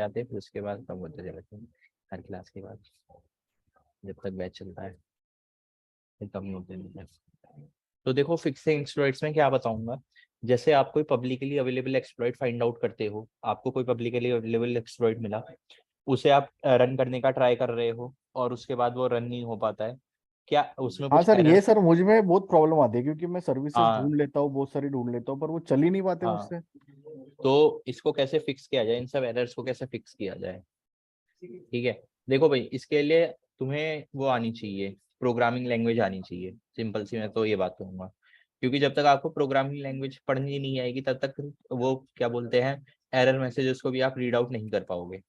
जाते हैं, फिर उसके बाद कम होते जाते हैं हर क्लास के बाद, जब तक बैच चलता है फिर कम ही होते जाते हैं। तो देखो फिक्सिंग एक्सप्लॉइट्स में क्या बताऊंगा, जैसे आप कोई publicly available exploit find out करते हो, आपको कोई पब्लिकली अवेलेबल एक्सप्लॉइट मिला, उसे आप रन करने का ट्राई कर रहे हो और उसके बाद वो रन नहीं हो पाता है, क्या उसमें हाँ कुछ सर, ये एरर्स? सर मुझ में बहुत प्रॉब्लम आती है, क्योंकि मैं सर्विसेज हाँ ढूंढ लेता हूँ, बहुत सारी ढूंढ लेता हूँ, पर वो चल ही नहीं पाते हाँ, मुझसे। तो इसको कैसे फिक्स किया जाए, इन सब एरर्स को कैसे फिक्स किया जाए? ठीक है, देखो भाई, इसके लिए तुम्हें वो आनी चाहिए, प्रोग्रामिंग लैंग्वेज आनी चाहिए, सिंपल सी मैं तो ये बात कहूंगा। क्योंकि जब तक आपको प्रोग्रामिंग लैंग्वेज पढ़नी नहीं आएगी तब तक वो क्या बोलते हैं, एरर मैसेजेस को भी आप रीड आउट नहीं कर पाओगे।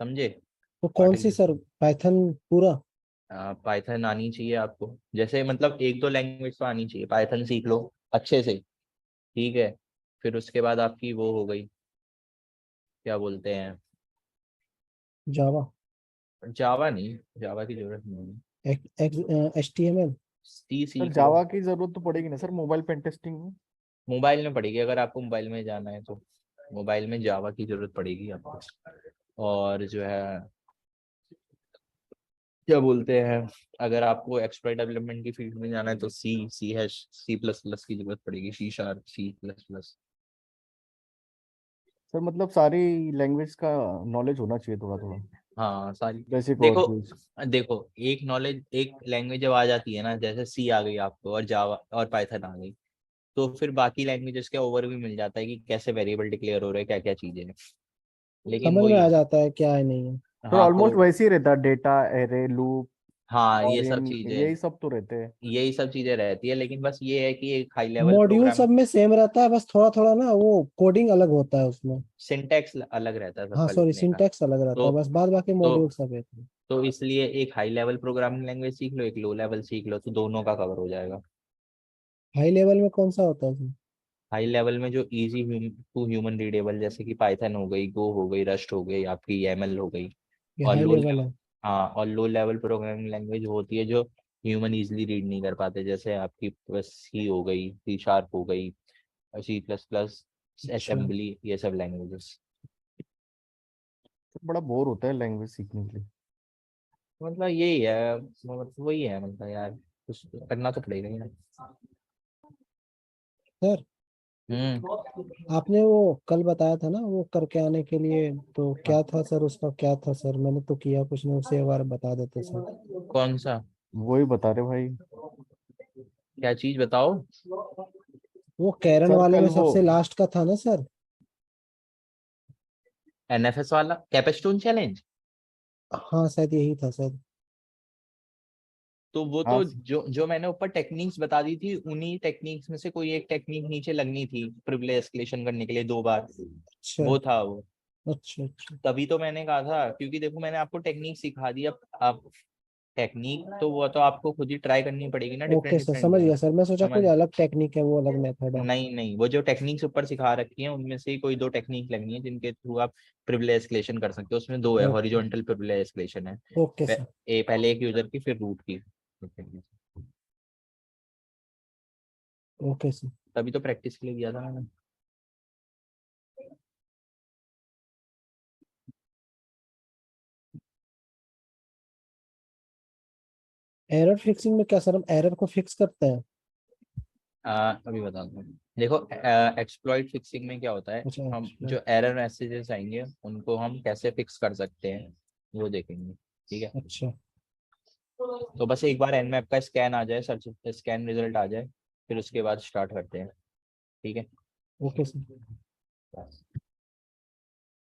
समझे तो कौन पाठक सी जी? सर, पाइथन पूरा? पाइथन आनी चाहिए आपको, जैसे मतलब एक दो लैंग्वेज तो आनी चाहिए, पाइथन सीख लो अच्छे से। ठीक है, फिर उसके बाद आपकी वो हो गई, क्या बोलते हैं, जावा? जावा नहीं, जावा की जरूरत नहीं है, HTML? सी सर सीख लो। जावा की जरूरत तो पड़ेगी ना सर, मोबाइल पेन टेस्टिंग में। मोबाइल में पड़ेगी, अगर आपको मोबाइल में जाना है तो मोबाइल में जावा की जरूरत पड़ेगी आपको। और जो है क्या बोलते हैं, अगर आपको एक्सपर्ट डेवलपमेंट की फील्ड में जाना है तो सी प्लस प्लस की जरूरत पड़ेगी, C sharp, C plus plus. Sir मतलब सारी लैंग्वेज का नॉलेज होना चाहिए थोड़ा थोड़ा, हाँ सारी। बेसिक और देखो टूल्स। देखो, एक नॉलेज, एक लैंग्वेज जब आ जाती है ना, जैसे सी आ गई आपको और जावा और पाइथन आ गई, तो फिर बाकी लैंग्वेजेस का ओवरव्यू मिल जाता है कि कैसे वेरिएबल डिक्लेयर हो रहे हैं, क्या क्या चीजें हैं। लेकिन समझ में आ वही, जाता है क्या है नहीं है। सर हाँ ऑलमोस्ट कोड, वैसे ही रहता है, डेटा एरे लूप हाँ और ये सब इन चीजें, यही सब तो रहते हैं। यही सब चीजें रहती है, लेकिन बस ये है कि एक हाई लेवल मॉड्यूल प्रोग्राम, सब में सेम रहता है, बस थोड़ा थोड़ा ना वो कोडिंग अलग होता है उसमें। सिंटैक्स अलग रहता है हाँ सबका सॉरी, लिखने का। सिंटैक्स अलग रहता तो है, बस बाद बाकी तो मॉड्यूल सब है। तो इसलिए एक हाई लेवल प्रोग्रामिंग लैंग्वेज सीख लो, एक लो लेवल सीख लो, तो दोनों का कवर हो जाएगा। हाई लेवल में कौन सा होता है उसमें? हाई लेवल में जो इजी टू ह्यूमन रीडेबल, जैसे कि पाइथन हो गई, गो हो गई, रस्ट हो गई, आपकी एमएल हो गई। ये और हाई लो लेवल लेवल, है? हाँ, और लो लेवल प्रोग्रामिंग लैंग्वेज होती है जो ह्यूमन इजीली रीड नहीं कर पाते, जैसे आपकी सी हो गई, सी शार्प हो गई, सी प्लस प्लस, अच्छा। असेंबली, ये सब लैंग्वेजेस। तो बड़ा बोर होता है लैंग्वेज सीखने के लिए। मतलब यही है, मतलब वही है, मतलब यार कुछ करना तो पड़ेगा ही ना। सर, हम्म। आपने वो कल बताया था ना वो करके आने के लिए, तो क्या था सर उसका, क्या था सर? मैंने तो किया कुछ नहीं, उसे एक बार बता देते सर। कौन सा? वही बता रहे भाई। क्या चीज बताओ? वो कैरन सर वाले कल में वो, सबसे लास्ट का था ना सर? एनएफएस वाला कैपेस्टोन चैलेंज। हाँ शायद यही था सर। तो वो हाँ तो जो जो मैंने ऊपर टेक्निक्स बता दी थी, उन्हीं टेक्निक्स में से कोई एक टेक्निक नीचे लगनी थी प्रिविलेज एस्केलेशन करने के लिए 2 बार, अच्छा वो था वो। अच्छा। अच्छा तभी तो मैंने कहा था, क्योंकि देखो मैंने आपको टेक्निक सिखा दी, अब आप टेक्निक तो वो तो आपको खुद ही ट्राई करनी पड़ेगी ना, डिफरेंट ओके सर, डिफरेंट समझ वे में। गया सर, मैं सोचा समझ, कुछ अलग टेक्निक है, वो अलग मेथड है। नहीं नहीं, वो जो टेक्निक्स ऊपर सिखा रखी है उनमें से ही कोई 2 टेक्निक लगनी है जिनके थ्रू आप प्रिविलेज एस्केलेशन कर सकते हो, उसमें 2 है, ओके। हॉरिजॉन्टल प्रिविलेज एस्केलेशन है। Okay sir. पहले एक यूजर की, फिर रूट की। Okay sir. तभी तो प्रैक्टिस के लिए किया था मैंने। एरर फिक्सिंग में क्या सर, हम एरर को फिक्स करते हैं? अभी बताता हूँ, देखो एक्सप्लॉइट फिक्सिंग में क्या होता है, अच्छा हम अच्छा। जो एरर मैसेजेस आएंगे उनको हम कैसे फिक्स कर सकते हैं वो देखेंगे। ठीक है, अच्छा। तो बस एक बार एनमैप का स्कैन आ जाए, सर्च स्कैन रिजल्ट आ जाए, फिर उसके बाद स्टार्ट करते हैं। ठीक है, ओके सर।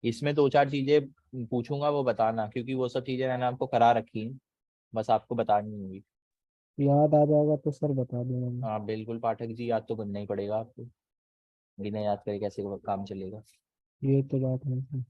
इसमें 2 4 चीजें पूछूंगा, वो बताना, क्योंकि वो सब चीजें मैंने आपको करा रखी हैं, बस आपको बतानी होगी। याद आ जाएगा तो सर बता देना मैं। हाँ बिल्कुल पाठक जी, याद तो करना ही पड़ेगा आपको, बिना याद करे कैसे काम चलेगा। ये तो बात है सर।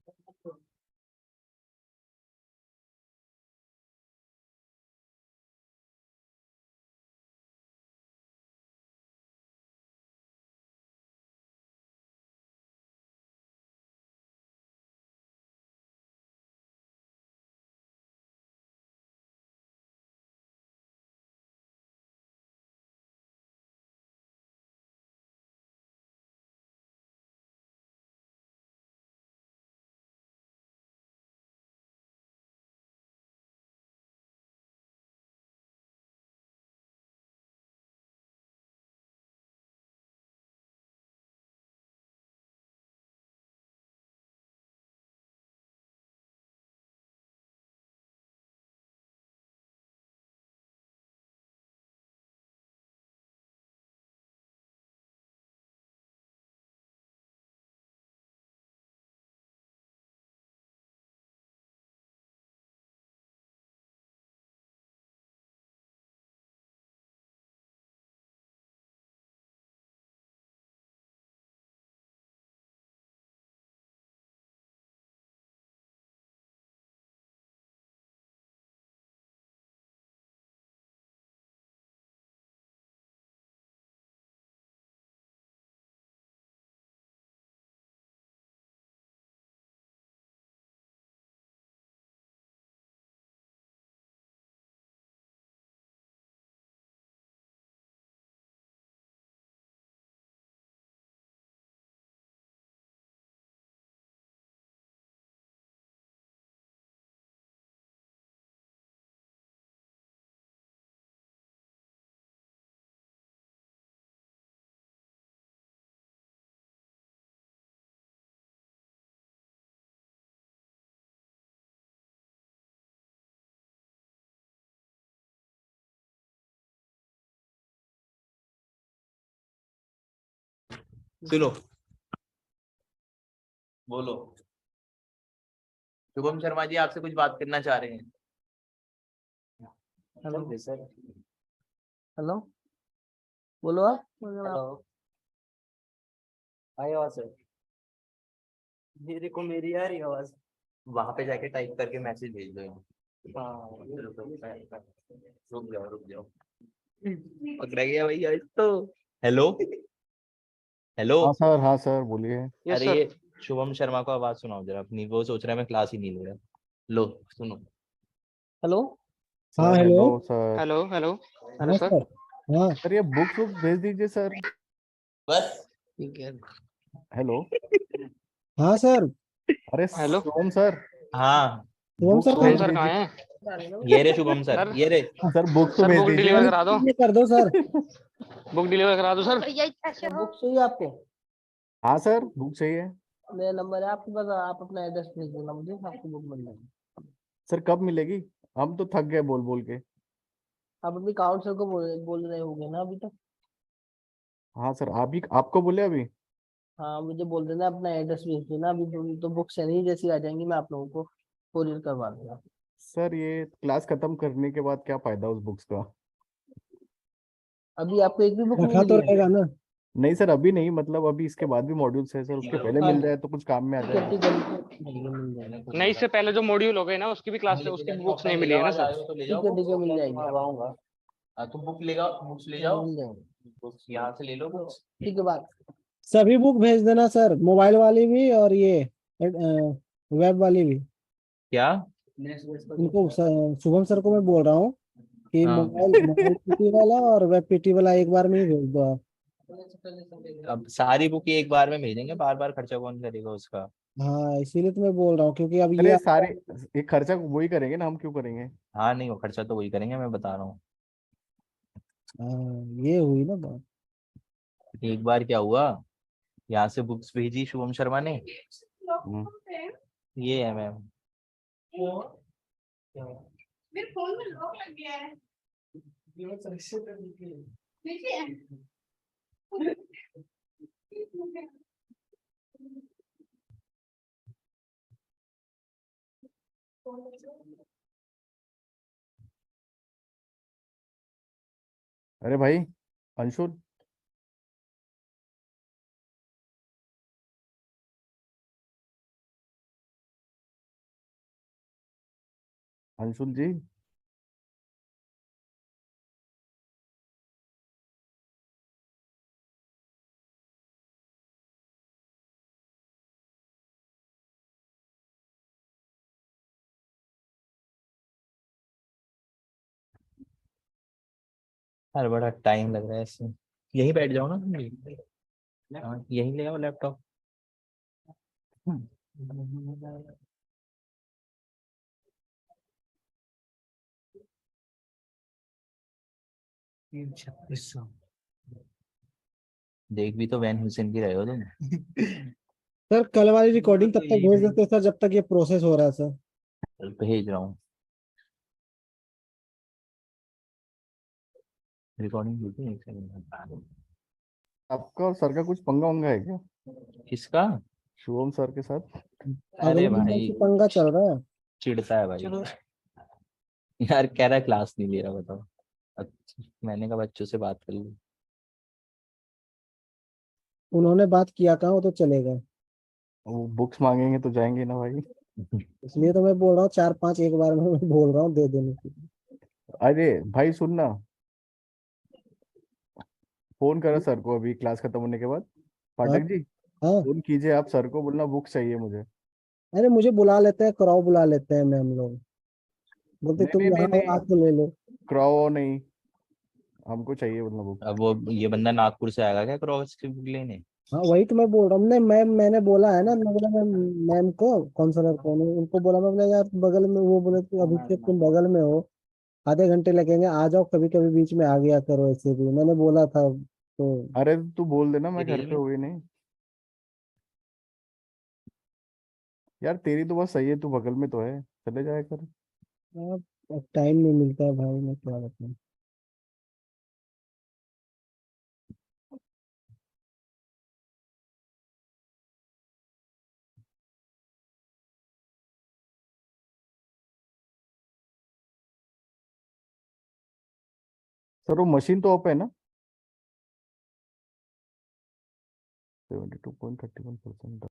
सुनो, बोलो। शुभम शर्मा जी आपसे कुछ बात करना चाह रहे हैं। Hello sir. हेलो, बोलो आप। हेलो, आई आवाज सर? मेरे को मेरी आ रही आवाज। वहां पे जाके टाइप करके मैसेज भेज दो। हाँ, रुक जाओ रुक जाओ। पकड़ा गया भैया तो। Hello hello. हाँ सर बोलिए। यस अरे सर। ये शुभम शर्मा को आवाज सुनाओ जरा अपनी, वो सोच रहा है मैं क्लास ही नहीं ले रहा। लो सुनो। हेलो हाँ sir hello. Hello sir. Hello hello hello हाँ सर। सर। हाँ सर ये बुक्स बुक्स भेज दीजिए सर। बस। ठीक है। हेलो। हाँ सर। अरे हेलो। सोम सर, हाँ शुभम बुक्स सर तो शुभम भेज सर कहाँ दीजिए। हैं? ये रे शुभम सर, सर ये रे। सर बुक्स तो सर भेज बुक दीजिए। डिलीवर करा दो। ये कर दो सर। बुक डिलीवर करा दो सर। बुक चाहिए आपको? हाँ सर बुक चाहिए। मेरा नंबर है आपके पास, आप अपना एड्रेस भेज देना मुझे, आपको बुक मिल जाएगी। सर कब मिलेगी? हम तो थक गए बोल बोल के। आप अपनी काउंसलर को बोल रहे होंगे ना अभी तक? हाँ सर आप ही आपको बोले अभी। हाँ, मुझे बोल देना, अपना एड्रेस भेज देना अभी। तो बुक्स है नहीं, जैसी आ जाएंगी मैं आप लोगों को कोरियर करवा दूंगा। सर ये क्लास खत्म करने के बाद क्या फायदा उस बुक्स का? अभी आपको एक भी बुक नहीं रखा तो मिली है? रहेगा ना। नहीं सर अभी नहीं, मतलब अभी इसके बाद भी मॉड्यूल्स है सर, उसके पहले मिल जाए तो कुछ काम में आ जाएगा। नहीं, इससे पहले जो मॉड्यूल हो गए ना, उसकी भी क्लास, उसकी भी बुक्स नहीं मिली है ना सर। तो ले ठीक जाओ है ठीक है, मिल जाएगी। तुम बुक ले जाओ, बुक्स ले जाओ। मिल जाएगी। बुक्स यहाँ से ले लो बुक्स। ठीक है, बात। सभी बुक भेज देना सर, मोबाइल वाली भी और ये वेब वाली भी। क्या? इनको शुभम सर को मैं बोल रहा हूँ कि हाँ। मोबाइल मोबाइल पीटी वाला और वेब पीटी वाला एक बार में ही भेज दो आप। अब सारी बुक एक बार में भेजेंगे, बार बार खर्चा कौन करेगा उसका। हाँ इसीलिए तो मैं बोल रहा हूँ, क्योंकि अब ये अरे सारे एक खर्चा वही करेंगे ना, हम क्यों करेंगे? हाँ नहीं, वो खर्चा तो वही करेंगे, मैं बता रहा हूँ। हाँ ये हुई ना बात। एक बार क्या हुआ, यहाँ से बुक्स भेजी शुभम शर्मा ने। हम्म। ये है मैम। मेरे फोन में लॉक लग गया है। देखिए। अरे भाई अंशुल, अंशुल जी। यार बड़ा टाइम लग रहा है इसमें। यहीं बैठ जाओ ना तुम भी। हाँ यहीं ले आओ लैपटॉप। देख भी तो वैन हुसैन की रहे हो तुम। सर कल वाली रिकॉर्डिंग तब तक भेज देते सर, जब तक ये प्रोसेस हो रहा है सर। चल भेज रहा हूँ। रिकॉर्डिंग भेजी एक सेकंड। आपका और सर का कुछ पंगा वंगा है क्या? किसका? शुभम सर के साथ? अरे अगले विषय भाई से पंगा चल रहा है। चिढ़ता है भाई। यार कह रहा है क्लास नहीं ले रहा, बताओ। अच्छा, मैंने कहा बच्चों से बात कर ली। उन्होंने बात किया कहाँ, वो तो चले गए। वो बुक्स मांगेंगे तो जाएंगे ना भाई। इसलिए तो मैं बोल रहा हूँ 4-5 एक बार में मैं बोल रहा हूँ दे देने की। अरे भाई सुनना, फोन करो सर को अभी क्लास खत्म होने के बाद। हाँ पाठक जी हाँ। फोन कीजिए आप सर को, बोलना बुक्स चाहिए मुझे। अरे मुझे बुला लेते हैं, कराओ बुला लेते हैं मैम लोग, बोलते नहीं तुम नहीं नहीं यहाँ आओ नहीं, आके ले लो। क्रॉ नहीं, हमको चाहिए बोलना बुक। अब वो ये बंदा नागपुर से आएगा क्या क्रॉस की बुक लेने? हाँ वही तो मैं बोल रहा हूँ। नहीं मैंने बोला है ना, मैं बोला मैम, मैम को काउंसलर को, उनको बोला, मैं बोला यार बगल में, वो बोले कि अभी तक तुम बगल में हो, आधे घंटे लगेंगे, आ जाओ, कभी कभी बीच में आ गया करो, ऐसे भी मैंने बोला था तो। अरे तू बोल देना ये मैं घर रेल पे में। हुई नहीं। यार तेरी तो बस सही है, तू बगल में तो है, चले जाया कर। अब टाइम नहीं मिलता है भाई, मैं क्या बताऊँ। सर वो मशीन तो ओपन है ना? 72.31%।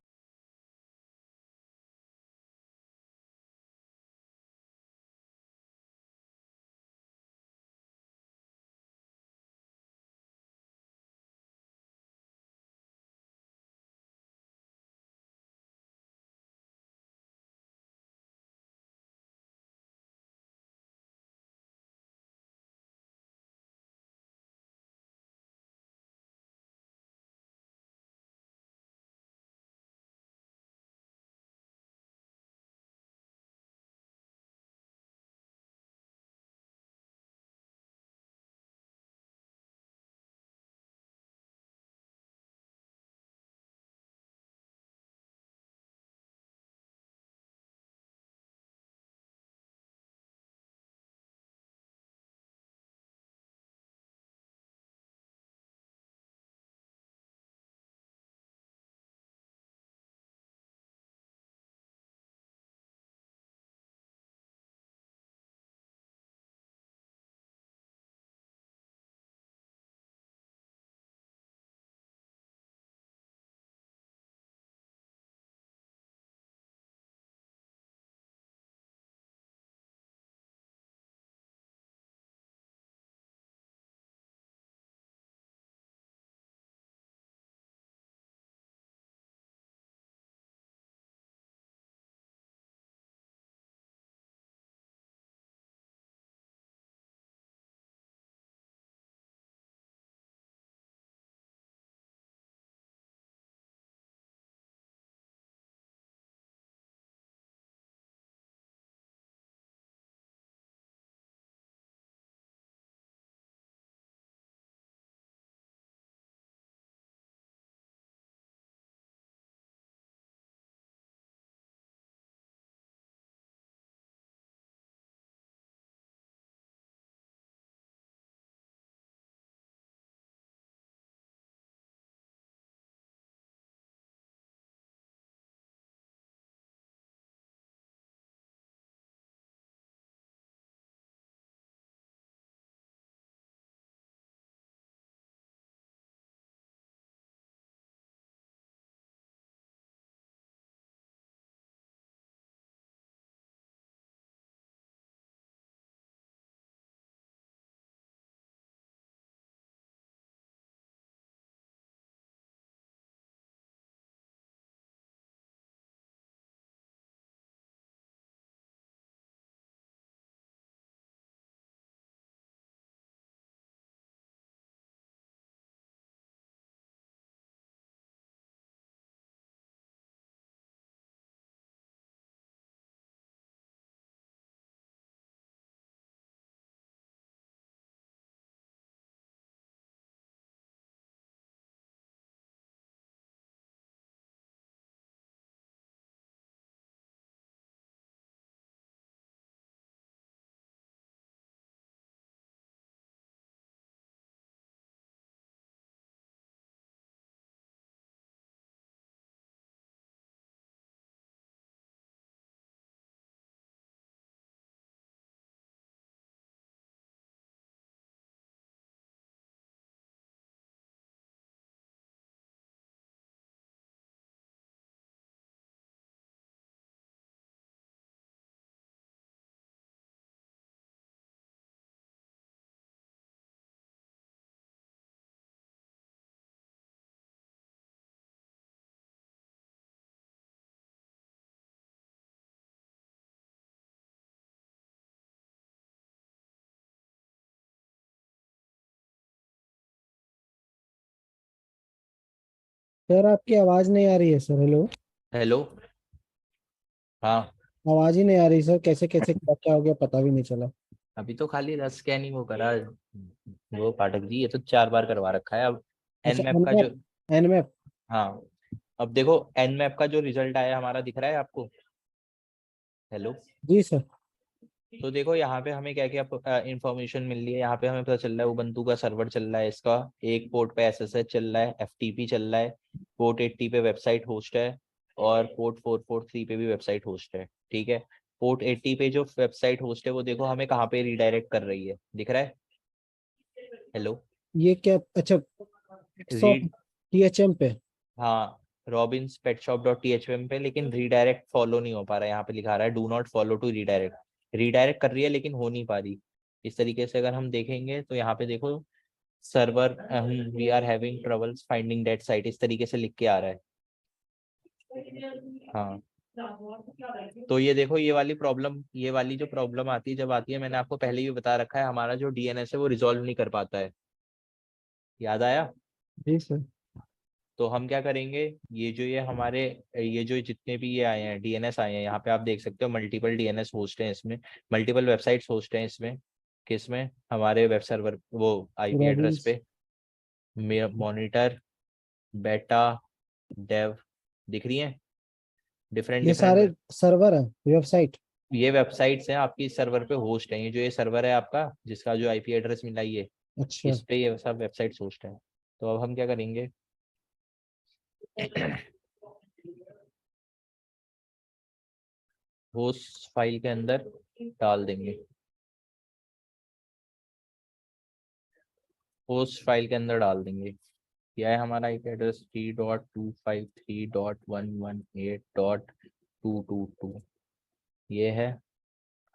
सर आपकी आवाज नहीं आ रही है सर। हेलो। हेलो। हाँ। आवाज ही नहीं आ रही सर, कैसे कैसे क्या क्या हो गया पता भी नहीं चला। अभी तो खाली रस स्कैनिंग वो करा। वो पाठक जी, ये तो 4 बार करवा रखा है अब। अच्छा एनमैप का जो, एनमैप। एनमैप। हाँ, अब देखो एनमैप का जो रिजल्ट आया हमारा दिख रहा है आपको? हेलो। जी सर। तो देखो यहाँ पे हमें क्या क्या इंफॉर्मेशन मिल रही है। यहाँ पे हमें पता चल रहा है उबंटू का सर्वर चल रहा है, इसका एक पोर्ट पे एसएसएच चल रहा है, एफटीपी चल रहा है, पोर्ट 80 पे वेबसाइट होस्ट है, और पोर्ट 443 पे भी वेबसाइट होस्ट है। ठीक है। पोर्ट 80 पे जो वेबसाइट होस्ट है वो देखो हमें कहाँ पे रिडायरेक्ट कर रही है, दिख रहा है? हेलो, ये क्या? अच्छा, रीड, THM पे। हाँ, Robins pet shop dot THM पे, लेकिन रीडायरेक्ट फॉलो नहीं हो पा रहा है। यहाँ पे लिखा रहा है do not follow to redirect. Redirect कर रही है लेकिन हो नहीं पा रही। इस तरीके से अगर हम देखेंगे तो यहाँ पे देखो, server we are having troubles finding that site, इस तरीके से लिख के आ रहा है। हाँ, तो ये देखो, ये वाली प्रॉब्लम, ये वाली जो प्रॉब्लम आती है, जब आती है, मैंने आपको पहले ही बता रखा है, हमारा जो DNS है वो रिजॉल्व नहीं कर पाता है। याद आया? जी सर। तो हम क्या करेंगे, ये जो ये हमारे, ये जो जितने भी ये आए हैं DNS आए हैं, यहाँ पे आप देख सकते हो मल्टीपल DNS होस्ट हैं इसमें, मल्टीपल वेबसाइट्स होस्ट हैं इसमें। किसमें? हमारे वेब सर्वर, वो IP एड्रेस रॉबिन्स। पे मॉनिटर, बेटा, डेव, दिख रही हैं? डिफरेंट ये सारे डिफरेंट, सर्वर है, वेबसाइट? ये वेबसाइट्स हैं आपकी सर्वर पे होस्ट हैं। ये जो ये सर्वर है आपका, जिसका जो IP एड्रेस मिला ये, अच्छा। इस पे ये सब वेबसाइट्स होस्ट हैं। तो अब हम क्या करेंगे, होस्ट फाइल के अंदर डाल देंगे, होस्ट फाइल के अंदर डाल देंगे। यह है हमारा IP एड्रेस 3.253.118.222, ये है।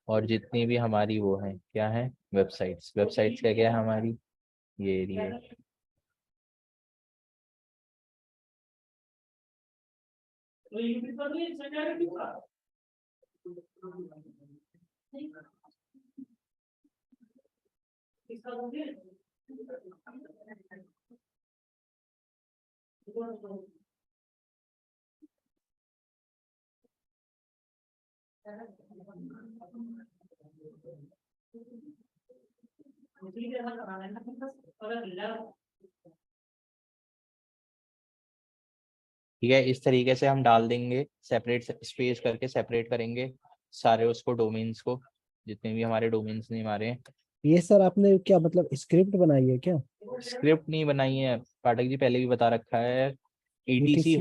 और जितनी भी हमारी वो है, क्या है, वेबसाइट्स, वेबसाइट्स का क्या है हमारी, ये एरिया है। ठीक है, इस तरीके से हम डाल देंगे, सेपरेट स्पेस करके सेपरेट करेंगे सारे उसको, डोमेन्स को, जितने भी हमारे डोमेन्स नहीं हमारे हैं। ये सर आपने क्या मतलब स्क्रिप्ट बनाई है क्या? स्क्रिप्ट नहीं बनाई है पाठक जी, पहले भी बता रखा है। ETC ETC।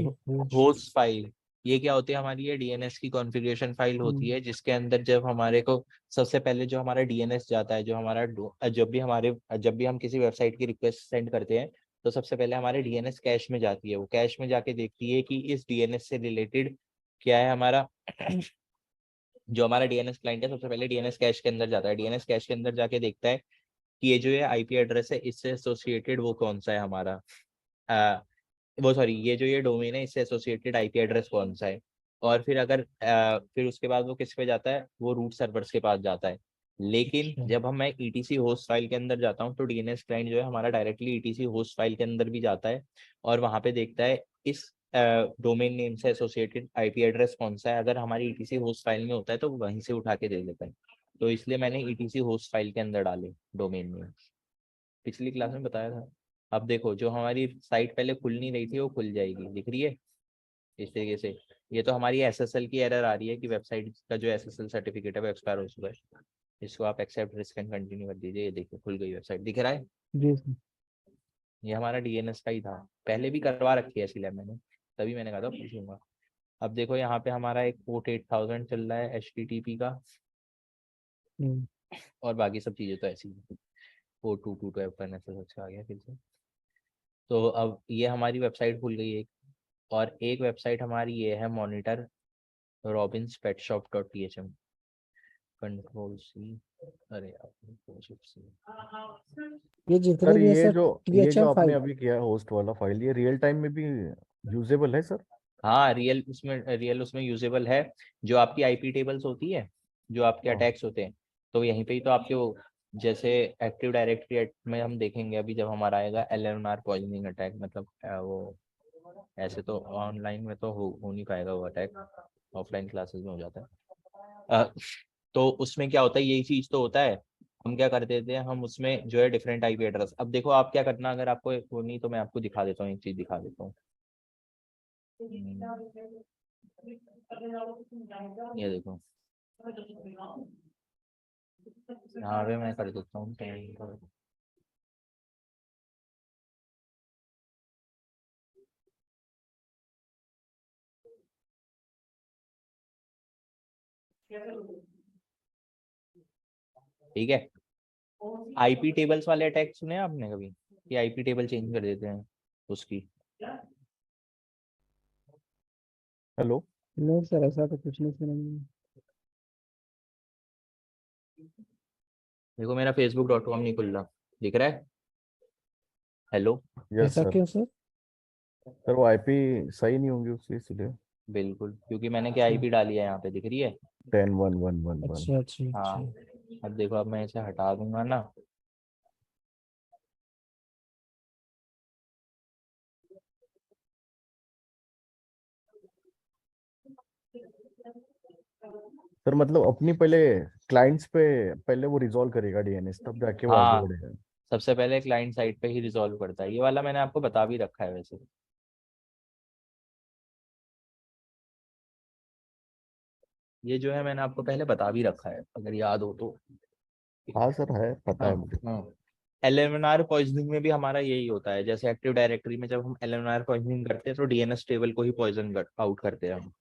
होस्ट फाइल, ये क्या होती है हमारी, ये DNS की कॉन्फ़िगरेशन फाइल होती है, जिसके अंदर जब हमारे को सबसे पहले जो हमारा DNS जाता है, जो हमारा जब भी हम किसी वेबसाइट की रिक्वेस्ट सेंड करते हैं, तो सबसे पहले हमारे DNS कैश में जाती है। वो कैश में जाके देखती है कि इस DNS से रिलेटेड क्या है हमारा, जो हमारा DNS क्लाइंट है, सबसे पहले DNS कैश के अंदर जाता है। DNS कैश के अंदर जाके देखता है कि ये जो है IP एड्रेस है, इससे एसोसिएटेड वो कौन सा है हमारा, वो सॉरी, ये जो ये डोमेन है, इससे एसोसिएटेड IP एड्रेस कौन सा है। और फिर अगर फिर उसके बाद वो किस पे जाता है, वो रूट सर्वर्स के पास जाता है। लेकिन जब मैं ETC होस्ट फाइल के अंदर जाता हूँ, तो DNS क्लाइंट जो है हमारा डायरेक्टली ETC होस्ट फाइल के अंदर भी जाता है, और वहां पे देखता है इस डोमेन नेम से एसोसिएटेड IP एड्रेस कौन सा है। अगर हमारी ETC होस्ट फाइल में होता है तो वो वहीं से उठा के दे देता है। तो इसलिए मैंने ETC होस्ट फाइल के अंदर डाले डोमेन नेम, पिछली क्लास में बताया था। अब देखो, जो हमारी साइट पहले खुल नहीं रही थी वो खुल जाएगी, दिख रही है इस तरीके से। ये तो हमारी SSL की एरर आ रही है कि वेबसाइट का जो SSL सर्टिफिकेट है वो एक्सपायर हो चुका है। इसको आप एक्सेप्ट रिस्क एंड कंटिन्यू कर दीजिए। ये देखिए खुल गई वेबसाइट, दिख रहा है? जी सर। ये हमारा DNS का ही था, पहले भी करवा रखी है इसलिए मैंने, तभी मैंने कहा था पूछूंगा। अब देखो यहाँ पे हमारा एक पोर्ट 8000 चल रहा है HTTP का, हम्म। और बाकी सब चीज़ें तो ऐसी ही। 4222 FNSS आ गया फिर से। तो अब ये हमारी वेबसाइट खुल गई एक, और एक वेबसाइट हमारी ये है monitor Robins pet shop dot THM, control C, अरे यार कंट्रोल शिफ्ट C। ये जितने सर भी है ये सर जो THM आपने फाइल। अभी किया होस्ट वाला फाइल, ये रियल टाइम में भी यूजेबल है सर? हाँ, रियल उसमें यूजेबल है। जो आपकी IP टेबल्स होती है, जो आपके हाँ। अटैक्स होते हैं, तो यहीं पे ही तो आपके वो, जैसे एक्टिव डायरेक्टरी में हम देखेंगे अभी जब हमारा आएगा LNR पॉइजनिंग अटैक, मतलब वो ऐसे तो ऑनलाइन में तो हो नहीं पाएगा वो अटैक, ऑफलाइन क्लासेस में हो जाता है। तो उसमें क्या होता है, यही चीज तो होता है। हम क्या कर देते हैं, हम उसमें जो है डिफरेंट IP एड्रेस, अब देखो आप क्या करना, अगर आपको वो नहीं तो मैं आपको दिखा देता हूँ, एक चीज दिखा देता हूँ। ये देखो, यहाँ पे मैं कर देता हूँ। ठीक है, आईपी टेबल्स वाले अटैक सुने हैं आपने कभी, कि आईपी टेबल चेंज कर देते हैं उसकी? हेलो। नहीं सर, ऐसा तो कुछ नहीं सुना मैंने। देखो मेरा facebook.com नहीं खुल रहा, दिख रहा है? हेलो। यस ऐसा सर। क्यों सर? सर वो आईपी सही नहीं होंगी उसकी, इसलिए बिल्कुल, क्योंकि मैंने क्या आईपी डाली है यहाँ पे, दिख रही है? 10.1.1.1। अच्छा अच्छा हाँ। अच्छा। अब देखो, अब मैं इसे हटा दूंगा ना, सर मतलब अपनी पहले क्लाइंट्स पे पहले वो रिजॉल्व करेगा डीएनएस, तब जाके वो आगे हाँ बढ़ेगा। सबसे पहले क्लाइंट साइड पे ही रिजॉल्व करता है, ये वाला मैंने आपको बता भी रखा है वैसे। ये जो है मैंने आपको पहले बता भी रखा है, अगर याद हो तो। हाँ सर, है पता हाँ है मुझे। हाँ। एलएमएनआर पॉइजनिंग में भी हमारा यही होता है, जैसे एक्टिव डायरेक्टरी में जब हम एलएमएनआर पॉइजनिंग करते हैं तो डीएनएस टेबल को ही पॉइजन आउट करते हैं हम।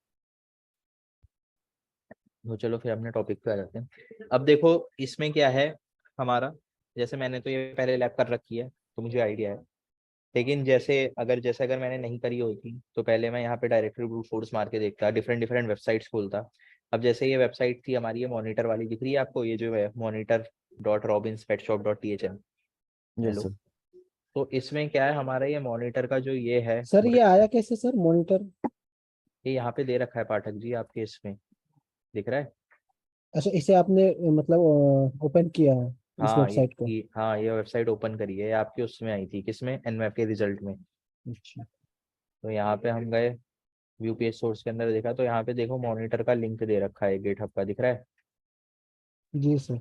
तो चलो फिर अपने टॉपिक पे आ जाते हैं। अब देखो इसमें क्या है हमारा, जैसे मैंने तो ये पहले लैब कर रखी है तो मुझे आइडिया है, लेकिन जैसे अगर मैंने नहीं करी होती तो पहले मैं यहाँ पे डायरेक्टरी ब्रूट फोर्स मार के देखता, डिफरेंट डिफरेंट वेबसाइट्स खोलता। अब जैसे ये वेबसाइट थी हमारी, ये मॉनिटर वाली दिख रही है आपको, ये जो है monitor.robinspetshop.thm। Yes hello. सर। तो इसमें क्या है हमारा, ये मॉनिटर का जो ये है सर ये आया कैसे सर मॉनिटर? ये यहाँ पे दे रखा है पाठक जी आपके, इसमें दिख रहा है? अच्छा, इसे आपने मतलब ओपन किया है इस हाँ वेबसाइट को? हाँ ये वेबसाइट ओपन करी है, ये आपके उसमें आई थी, किसमें, एनमैप के रिजल्ट में। अच्छा। तो यहाँ पे हम गए, व्यू पेज सोर्स के अंदर देखा, तो यहाँ पे देखो मॉनिटर का लिंक दे रखा है, गेटहब का दिख रहा है? जी सर।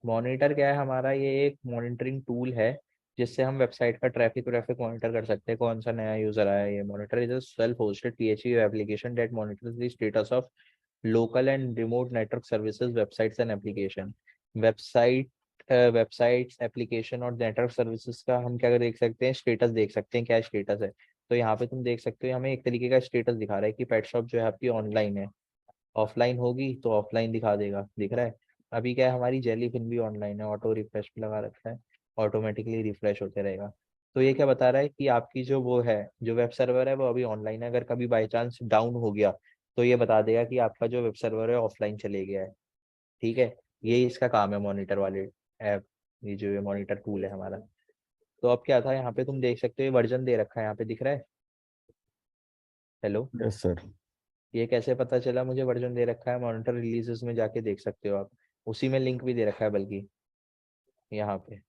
मॉनिटर क्या है हमारा, ये एक मॉनिटरिंग टूल है जिससे हम वेबसाइट का ट्रैफिक मॉनिटर कर सकते हैं, कौन सा नया यूजर आया है। ये monitor is a self hosted PHP application that monitors the status of local and remote network services, websites and application. Websites, application और नेटवर्क सर्विसेज का हम क्या देख सकते हैं, स्टेटस देख सकते हैं, क्या स्टेटस है। तो यहाँ पे तुम देख सकते हो, हमें एक तरीके का स्टेटस दिखा रहा है कि पेट शॉप जो है आपकी ऑनलाइन है, ऑफलाइन होगी तो ऑफलाइन दिखा देगा, दिख रहा है? अभी क्या है, हमारी जेली फिन भी ऑनलाइन है, ऑटो रिफ्रेश पे लगा रखा है, ऑटोमेटिकली रिफ्रेश होते रहेगा। तो ये क्या बता रहा है कि आपकी जो वो है, जो वेब सर्वर है वो अभी ऑनलाइन है, अगर कभी बाई चांस डाउन हो गया तो ये बता देगा कि आपका जो वेब सर्वर है ऑफलाइन चले गया है। ठीक है, यही इसका काम है मॉनिटर वाले ऐप, ये जो ये मॉनिटर टूल है हमारा। तो अब क्या था, यहाँ पे तुम देख सकते हो वर्जन दे रखा है, यहाँ पे दिख रहा है? हेलो। Yes sir. ये कैसे पता चला मुझे वर्जन दे रखा है, मॉनिटर रिलीजेस में जाके देख सकते हो आप, उसी में लिंक भी दे रखा है बल्कि यहाँ पे।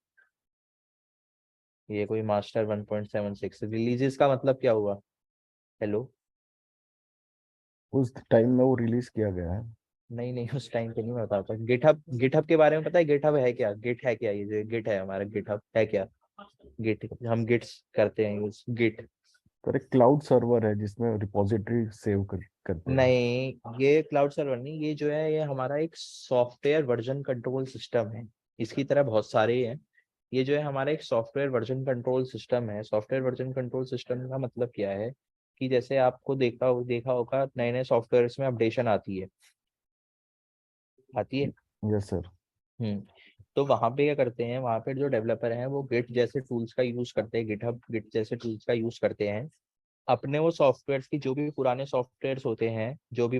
ये कोई मास्टर 1.76 रिलीजेस का मतलब क्या हुआ? हेलो। उस टाइम में वो रिलीज किया गया है। नहीं नहीं उस टाइम पे नहीं बताता। गिटहब के बारे में पता है? गिटहब है क्या, गिट है क्या, ये जो गिट है हमारा, गिटहब है क्या? गिट, हम गिट्स करते हैं यूज, गिट। सर एक क्लाउड सर्वर है जिसमें रिपोजिटरी सेव करते हैं। नहीं ये क्लाउड सर्वर नहीं, ये जो है ये हमारा एक सॉफ्टवेयर वर्जन कंट्रोल सिस्टम है, इसकी तरह बहुत सारे हैं। ये जो है हमारा एक सॉफ्टवेयर वर्जन कंट्रोल सिस्टम है। सॉफ्टवेयर वर्जन कंट्रोल सिस्टम का मतलब क्या है, कि जैसे आपको देखा होगा नए नए सॉफ्टवेयर में अपडेशन आती है। Yes sir. हम्म। तो वहां पे क्या करते हैं, वहां पे जो डेवलपर हैं वो गिट जैसे टूल्स का यूज करते हैं, गिटहब गिट जैसे टूल्स का यूज करते हैं। अपने वो सॉफ्टवेयर की जो भी पुराने सॉफ्टवेयर होते हैं, जो भी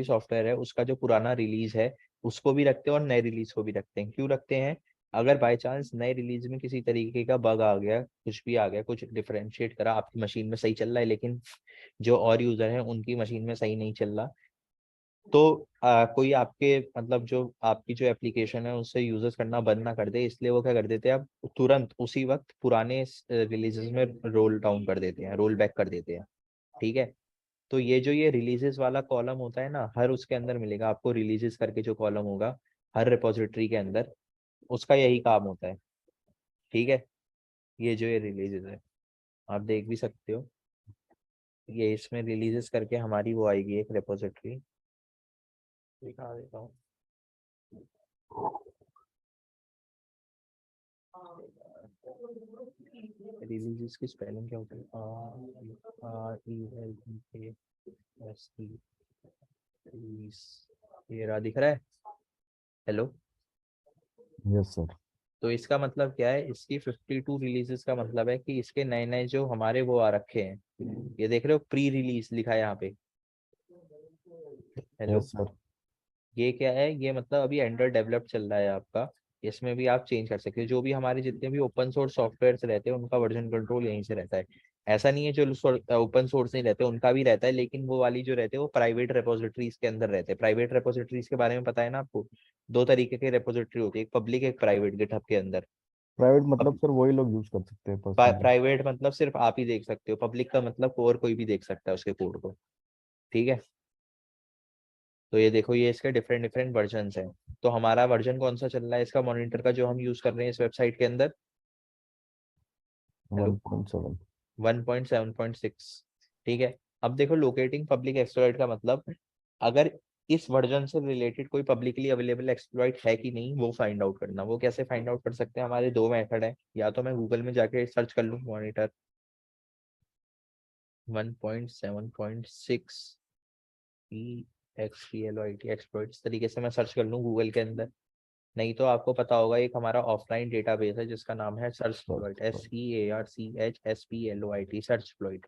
सॉफ्टवेयर है उसका जो पुराना रिलीज है उसको भी रखते हैं और नए रिलीज को भी रखते हैं। क्यों रखते हैं? अगर बाय चांस नए रिलीज में किसी तरीके का बग आ गया, कुछ भी आ गया, कुछ डिफरेंशिएट करा, आपकी मशीन में सही चल रहा है लेकिन जो और यूजर है उनकी मशीन में सही नहीं चल रहा, तो कोई आपके मतलब जो आपकी जो एप्लीकेशन है उससे यूजर्स करना बंद ना कर दे, इसलिए वो क्या कर देते हैं, अब तुरंत उसी वक्त पुराने रिलीजेस में रोल डाउन कर देते हैं, रोल बैक कर देते हैं। ठीक है। तो ये जो ये रिलीजेस वाला कॉलम होता है ना, हर उसके अंदर मिलेगा आपको, रिलीजेस करके जो कॉलम होगा हर रिपोजिटरी के अंदर, उसका यही काम होता है। ठीक है। ये जो ये रिलीजेस है आप देख भी सकते हो, ये इसमें रिलीजेस करके हमारी वो आएगी एक रिपोजिटरी, दिखा देता हूँ। रिलीजेस की स्पेलिंग क्या होती है? RELEASE। ये रहा, दिख रहा है? हेलो। Yes sir. तो इसका मतलब क्या है, इसकी 52 रिलीजेस का मतलब है कि इसके नए नए जो हमारे वो आ रखे हैं, ये देख रहे हो प्री रिलीज लिखा है यहाँ पे। Hello, yes sir. ये क्या है, ये मतलब अभी अंडर डेवलप चल रहा है आपका, इसमें भी आप चेंज कर सकते हो। जो भी हमारे जितने भी ओपन सोर्स सॉफ्टवेयर रहते हैं उनका वर्जन कंट्रोल यहीं से रहता है। ऐसा नहीं है जो ओपन सोर्स नहीं रहते उनका भी रहता है, लेकिन वो वाली जो रहते हैं वो प्राइवेट रेपोजिटरीज के अंदर रहते हैं। प्राइवेट रेपोजिटरीज के बारे में पता है ना आपको, दो तरीके के रेपोजिटरी होती है, एक पब्लिक एक प्राइवेट, गिटहब के अंदर। प्राइवेट मतलब सर वही लोग यूज कर सकते हैं पर्सनली। प्राइवेट मतलब सिर्फ आप ही देख सकते हो, पब्लिक का मतलब और कोई भी देख सकता है उसके कोड को, ठीक है। तो ये देखो, ये इसके डिफरेंट डिफरेंट वर्जन हैं। तो हमारा वर्जन कौन सा चल रहा है इसका मॉनिटर का, जो हम यूज कर रहे हैं इस वेबसाइट के अंदर? हेलो, 1.7। 1.7.6, ठीक है। अब देखो, लोकेटिंग पब्लिक एक्सप्लॉइट का मतलब, अगर इस वर्जन से रिलेटेड कोई पब्लिकली अवेलेबल एक्सप्लॉइट है कि नहीं वो फाइंड आउट करना। वो कैसे फाइंड आउट कर सकते हैं, हमारे दो मेथड है। या तो मैं गूगल में जाके सर्च कर लूँ मॉनिटर 1.7.6 exploit एक्सप्लॉइट, इस तरीके से मैं सर्च कर लूँ गूगल के अंदर। नहीं तो आपको पता होगा एक हमारा ऑफलाइन डेटाबेस है जिसका नाम है सर्चप्लॉइट, SEARCHSPLOIT, सर्चप्लॉइट,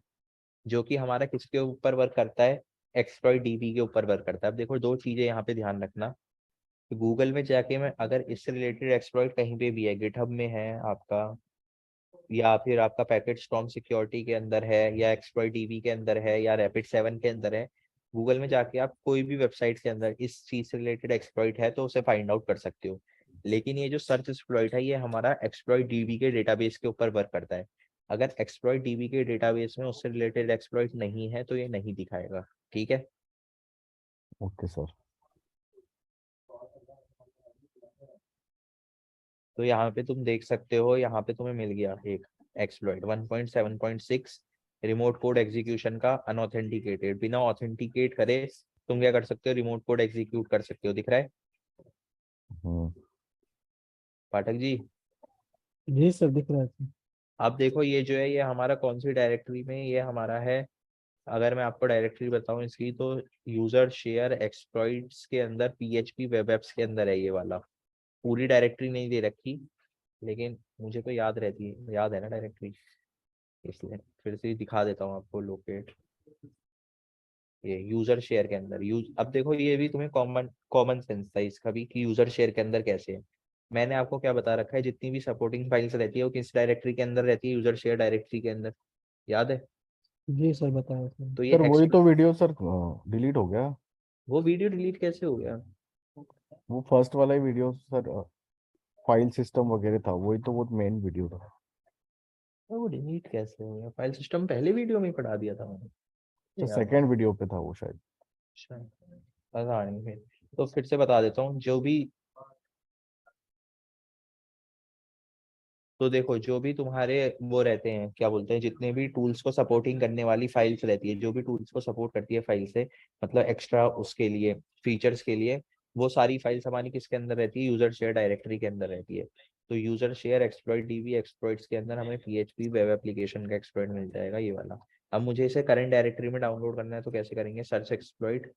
जो कि हमारा किसके ऊपर वर्क करता है, एक्सप्लॉइट डीबी के ऊपर वर्क करता है। अब देखो, दो चीजें यहाँ पे ध्यान रखना। गूगल में जाके मैं अगर इससे रिलेटेड एक्सप्लॉइट कहीं पे भी है, गिटहब में है आपका, या फिर आपका पैकेट स्टॉर्म सिक्योरिटी के अंदर है, या एक्सप्लॉइट डीबी के अंदर है, या रैपिड 7 के अंदर है, गूगल में जाके आप कोई भी वेबसाइट के अंदर इस चीज से रिलेटेड एक्सप्लॉइट है तो उसे फाइंड आउट कर सकते हो। लेकिन ये जो सर्च एक्सप्लॉइट है ये हमारा एक्सप्लॉइट डीबी के डेटाबेस के ऊपर वर्क करता है। अगर एक्सप्लॉइट डीबी के डेटाबेस में उससे रिलेटेड एक्सप्लॉइट नहीं है तो ये नहीं दिखाएगा, ठीक है। Okay sir. तो यहाँ पे तुम देख सकते हो, यहाँ पे तुम्हें मिल गया एक एक्सप्लॉइट 1.7.6 रिमोट कोड एग्जीक्यूशन का अनऑथेंटिकेटेड, बिना ऑथेंटिकेट करे तुम क्या कर सकते हो, रिमोट कोड एग्जीक्यूट कर सकते हो। दिख रहा है हम्म। पाठक जी? जी सर दिख रहा है sir। अब देखो, ये जो है ये हमारा कौन सी डायरेक्टरी में ये हमारा है। अगर मैं आपको डायरेक्टरी बताऊं इसकी, तो यूजर शेयर एक्सप्लॉइट्स के अंदर PHP वेब एप्स के अंदर है ये वाला। पूरी डायरेक्टरी नहीं दे रखी, लेकिन मुझे तो याद रहती है, याद है ना डायरेक्टरी, इसलिए फिर से दिखा देता हूँ आपको। लोकेट, ये यूजर शेयर के अंदर अब देखो, ये भी तुम्हें कॉमन कॉमन सेंस था इसका भी कि यूजर शेयर के अंदर कैसे है। मैंने आपको क्या बता रखा है, जितनी भी सपोर्टिंग फाइल्स रहती है वो किस डायरेक्टरी के अंदर रहती है, यूजर शेयर डायरेक्टरी के अंदर, याद है? जी सर बताया सर। तो ये सर वही तो वीडियो सर डिलीट हो गया। वो वीडियो डिलीट कैसे हो गया? वो फर्स्ट वाला ही वीडियो सर, फाइल सिस्टम वगैरह था, वही तो वो मेन वीडियो था। वो डिलीट कैसे हो गया? फाइल सिस्टम पहले वीडियो में ही पढ़ा दिया था मैंने तो यार। सेकंड वीडियो पे था वो शायद। अच्छा, पता नहीं फिर। तो फिर से बता देता हूँ, जो भी, तो देखो जो भी तुम्हारे वो रहते हैं, क्या बोलते हैं, जितने भी टूल्स को सपोर्टिंग करने वाली फाइल्स रहती है, जो भी टूल्स को सपोर्ट करती है फाइल से, मतलब एक्स्ट्रा उसके लिए फीचर्स के लिए, वो सारी फाइल्स हमारी किसके अंदर रहती है, यूजर शेयर डायरेक्टरी के अंदर रहती है। तो user share exploit dB exploits के अंदर हमें PHP वेब एप्लीकेशन का एक्सप्लॉइट मिल जाएगा, ये वाला। अब मुझे इसे करंट डायरेक्टरी में डाउनलोड करना है तो कैसे करेंगे, सर्च एक्सप्लॉइट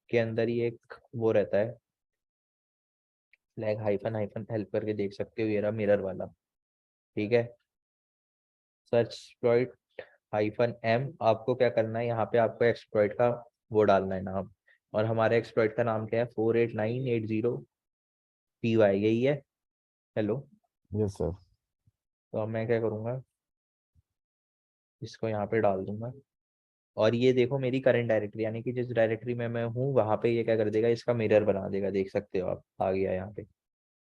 के अंदर ही एक वो रहता है फ्लैग हाइफन हाइफन हेल्प करके देख सकते हो, ये रहा मिरर वाला, ठीक है। सर्च एक्सप्लॉइट -m, आपको क्या करना है, यहाँ पे आपको एक्सप्लॉइट का वो डालना है नाम, और हमारे एक्सप्लॉइट का नाम क्या है, 48980py, यही है। Hello, yes sir. तो अब मैं क्या करूँगा, इसको यहाँ पे डाल दूंगा, और ये देखो मेरी करंट डायरेक्टरी, यानी कि जिस डायरेक्टरी में मैं हूँ वहाँ पे ये क्या कर देगा, इसका मिरर बना देगा, देख सकते हो आप, आ गया यहाँ पे,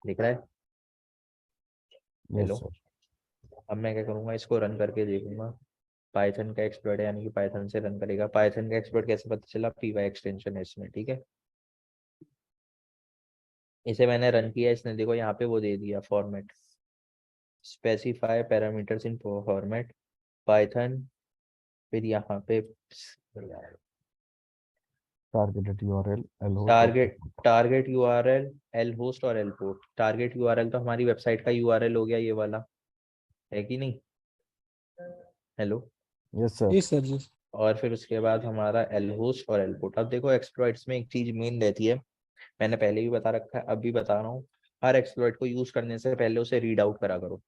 दिख रहा है। Yes hello, sir. अब मैं क्या करूँगा, इसको रन करके देखूंगा। पाइथन का एक्सप्लॉइट है, यानी कि पाइथन से रन करेगा। पाइथन का एक्सप्लॉइट कैसे पता चला, py एक्सटेंशन है इसमें, ठीक है। इसे मैंने रन किया, इसने देखो यहाँ पे वो दे दिया फॉर्मेट, स्पेसिफाई पैरामीटर्स इन फॉर्मेट पाइथन, फिर यहाँ पे targeted URL L host. Target URL L host और एल पोर्ट। टारगेट यूआरएल तो हमारी वेबसाइट का यूआरएल हो गया ये वाला, है कि नहीं। Hello, yes sir. जी सर जी। और फिर उसके बाद हमारा एल होस्ट और एल पोर्ट। अब देखो एक्सप्लॉइट्स में एक चीज मेन रहती है, मैंने पहले भी बता रखा है, अब भी बता रहा हूँ। हर एक्सप्लॉइट को यूज करने से पहले उसे रीड आउट करा करो,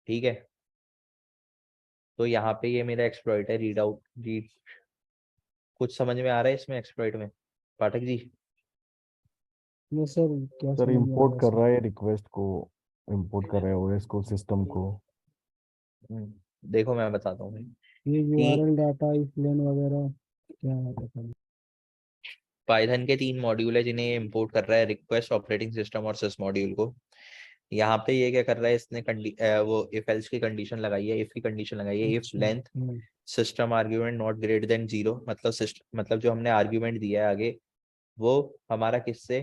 ठीक है। तो यहाँ पे ये मेरा एक्सप्लॉइट है रीड आउट रीड। कुछ समझ में आ रहा है इसमें एक्सप्लॉइट में पाठक जी? ये सर क्या सर समझ में आ इंपोर्ट रहा कर सर? रहा है रिक्वेस्ट को, इंपोर्ट कर रहा है ओएस को, सिस्टम को। देखो मैं बताता हूँ ये कि यूआरएल डाटा इफ लेन वगैरह क्या है सर? पाइथन के 3 मॉड्यूल है जिन्हें ये इंपोर्ट कर रहा है, रिक्वेस्ट, ऑपरेटिंग सिस्टम और सिस मॉड्यूल को। यहाँ पे ये क्या कर रहा है, इसने वो इफ एल्स की कंडीशन लगाई है, इफ की कंडीशन लगाई है, इफ अच्छा, length system argument not greater than 0, मतलब सिस्टम मतलब जो हमने आर्ग्यूमेंट दिया है आगे वो हमारा किससे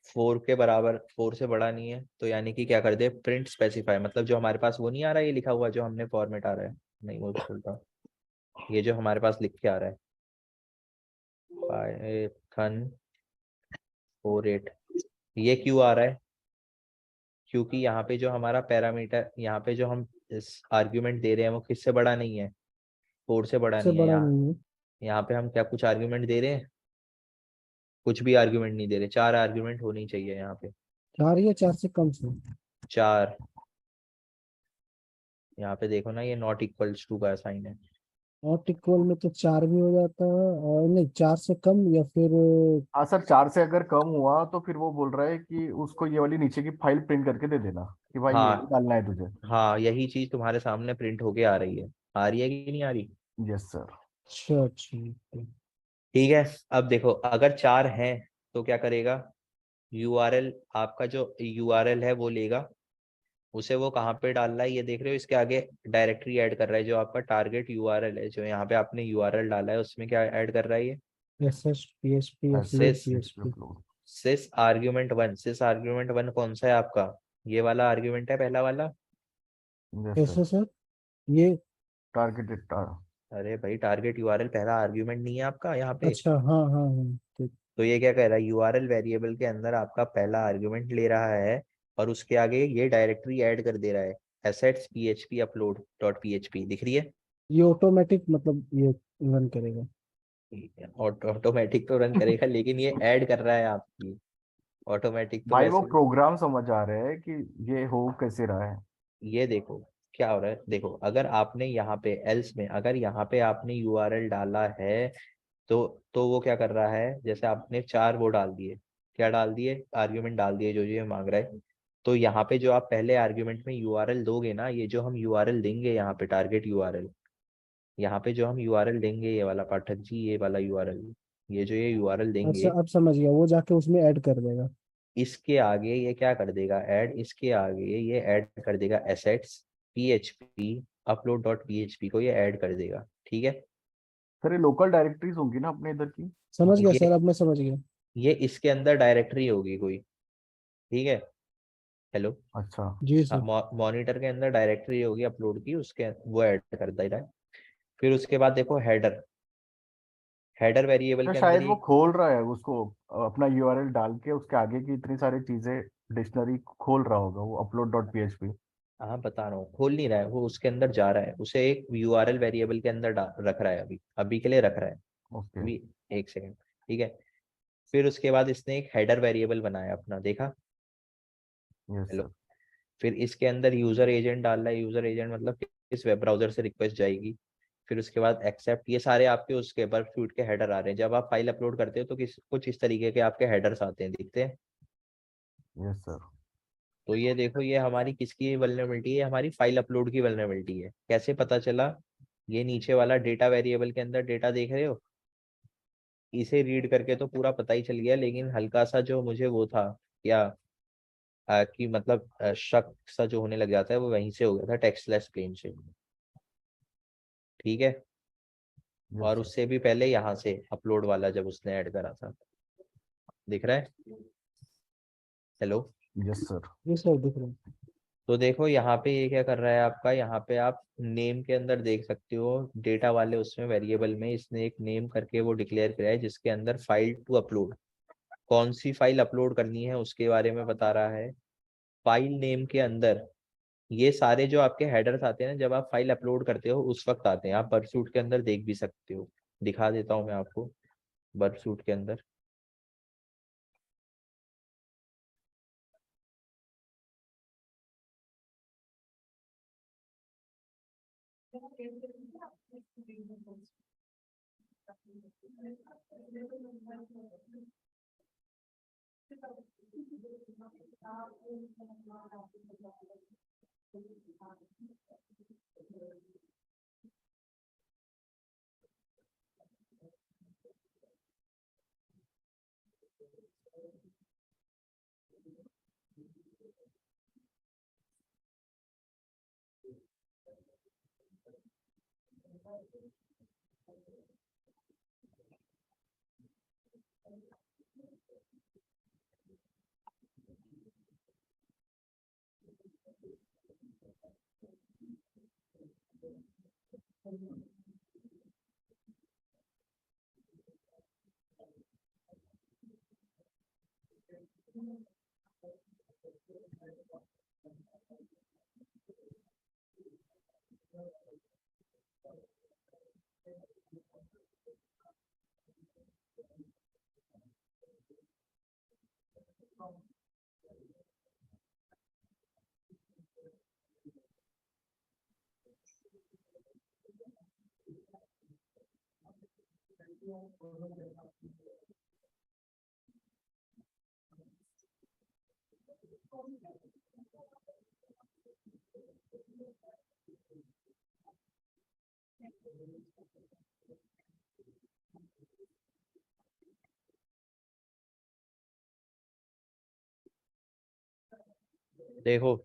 4 के बराबर, 4 से बड़ा नहीं है, तो यानी कि क्या कर दे प्रिंट स्पेसिफाई, मतलब जो हमारे पास वो नहीं आ रहा है ये लिखा हुआ जो हमने फॉर्मेट आ रहा है, नहीं वो बोलता ये जो हमारे पास लिख के आ रहा है पाइथन 48, ये क्यों आ रहा है? क्योंकि यहाँ पे जो हमारा पैरामीटर, यहाँ पे जो हम इस आर्ग्यूमेंट दे रहे हैं वो किससे बड़ा नहीं है, 4 से बड़ा इससे नहीं है। बड़ा यहाँ नहीं है। यहाँ पे हम क्या कुछ आर्ग्यूमेंट दे रहे हैं? कुछ भी आर्ग्यूमेंट नहीं दे रहे, 4 आर्ग्यूमेंट होनी चाहिए यहाँ पे, 4 या 4 से कम से? 4। यहाँ पे देखो ना ये नॉट इक्वल्स टू का साइन है। नॉट इक्वल में तो 4 भी हो जाता है, और नहीं 4 से कम या फिर हाँ सर, 4 से अगर कम हुआ तो फिर वो बोल रहा है कि उसको ये वाली नीचे की फाइल प्रिंट करके दे देना कि भाई ये हाँ डालना है तुझे। हाँ, यही चीज तुम्हारे सामने प्रिंट होके आ रही है, आ रही है कि नहीं आ रही? Yes sir. अच्छा अच्छा। ठीक है। अब देखो अगर 4 हैं तो क्या करेगा, यूआरएल आपका जो यूआरएल है वो लेगा, उसे वो कहाँ पे डाल रहा है ये देख रहे हो, इसके आगे डायरेक्टरी ऐड कर रहा है, जो आपका टारगेट यूआरएल है, जो यहाँ पे आपने यूआरएल डाला है उसमें क्या ऐड कर रहा है ये एसएस पीएचपी अपलोड सिस पीएचपी। सिस आर्ग्यूमेंट 1। सिस आर्ग्यूमेंट 1 कौन सा है आपका, ये वाला आर्ग्यूमेंट है पहला वाला। Yes sir. कैसे सर? ये टारगेटेड। अरे भाई टारगेट यूआरएल पहला आर्ग्यूमेंट नहीं है आपका यहाँ पे। अच्छा, हाँ हाँ हाँ, ठीक। तो ये क्या कह रहा है, यूआरएल वेरिएबल के अंदर आपका पहला आर्ग्यूमेंट ले रहा है और उसके आगे ये डायरेक्टरी ऐड कर दे रहा है, assets php upload dot php दिख रही है। ये ऑटोमेटिक मतलब ये रन करेगा? ऑटोमेटिक तो रन करेगा लेकिन ये ऐड कर रहा है आपकी, ऑटोमेटिक तो भाई वो वैसे भी। प्रोग्राम समझ आ रहे हैं कि ये हो कैसे रहा है। ये देखो क्या हो रहा है, देखो अगर आपने यहाँ पे एल्स में अगर यहाँ पे आपने यूआरएल डाला है तो वो क्या कर रहा है, जैसे आपने 4 वो डाल दिए, क्या डाल दिए आर्ग्यूमेंट डाल दिए जो ये मांग रहा है, तो यहाँ पे जो आप पहले आर्ग्यूमेंट में यूआरएल दोगे ना, ये जो हम यूआरएल देंगे यहाँ पे टारगेट यूआरएल, यहाँ पे जो हम यूआरएल देंगे ये वाला पाठक जी, ये वाला यूआरएल, ये जो ये यूआरएल अच्छा, देंगे अब समझ गया, वो जाके उसमें ऐड कर देगा। इसके आगे ये क्या कर देगा ऐड, इसके आगे ये ऐड कर देगा assets PHP upload dot PHP को ये ऐड कर देगा, ठीक है। सर ये लोकल डायरेक्टरीज होंगी ना अपने इधर की। समझ गया ये सर, अब मैं समझ गया। ये इसके अंदर डायरेक्टरी होगी कोई, ठीक है। हेलो, अच्छा। जी हाँ सर। मॉनिटर के अंदर डायरेक्टरी होगी अपलोड की, उसके वो ऐड कर दे रहा है। फिर उसके बाद देखो हेडर, हेडर वेरिएबल तो के अंदर शायद वो ये, खोल रहा है उसको, अपना यूआरएल डाल के उसके आगे की इतनी सारी चीजें डिक्शनरी खोल रहा होगा वो अपलोड डॉट पीएचपी। हाँ बता रहा हूँ, खोल नहीं रहा है वो, उसके अंदर जा रहा है, उसे एक यूआरएल वेरिएबल के अंदर रख रहा है, अभी अभी के लिए रख रहा है, ओके। अभी एक सेकेंड, ठीक है। फिर उसके बाद इसने एक हेडर वेरिएबल बनाया अपना, देखा? Yes hello, sir. फिर इसके अंदर यूजर एजेंट डाल रहा है, यूजर एजेंट मतलब किस वेब ब्राउजर से रिक्वेस्ट जाएगी। फिर उसके बाद एक्सेप्ट, ये सारे आपके उसके बर्फसूट के हेडर आ रहे हैं, जब आप फाइल अपलोड करते हो तो कुछ इस तरीके के आपके हेडर्स आते हैं, दिखते हैं। Yes sir. तो ये देखो ये हमारी किसकी वल्नरेबिलिटी है, हमारी फाइल अपलोड की वल्नरेबिलिटी है। कैसे पता चला, ये नीचे वाला डेटा वेरिएबल के अंदर डेटा देख रहे हो, इसे रीड करके तो पूरा पता ही चल गया, लेकिन हल्का सा जो मुझे वो था क्या कि मतलब शक सा जो होने लग जाता है वो वहीं से हो गया था, टेक्स्टलेस प्लेन से, ठीक है। यस और सर। उससे भी पहले यहाँ से अपलोड वाला जब उसने ऐड करा था, दिख रहा है? Hello, yes sir. जी सर, दिख रहा है। तो देखो यहाँ पे ये क्या कर रहा है आपका, यहाँ पे आप नेम के अंदर देख सकते हो डेटा वाले उसमें वेरिएबल में इसने एक नेम करके वो डिक्लेयर किया है जिसके अंदर फाइल टू अपलोड, कौन सी फाइल अपलोड करनी है उसके बारे में बता रहा है। फाइल नेम के अंदर ये सारे जो आपके हेडर्स आते हैं ना, जब आप फाइल अपलोड करते हो उस वक्त आते हैं, आप बर्फसूट के अंदर देख भी सकते हो, दिखा देता हूँ मैं आपको बर्फसूट के अंदर। देखो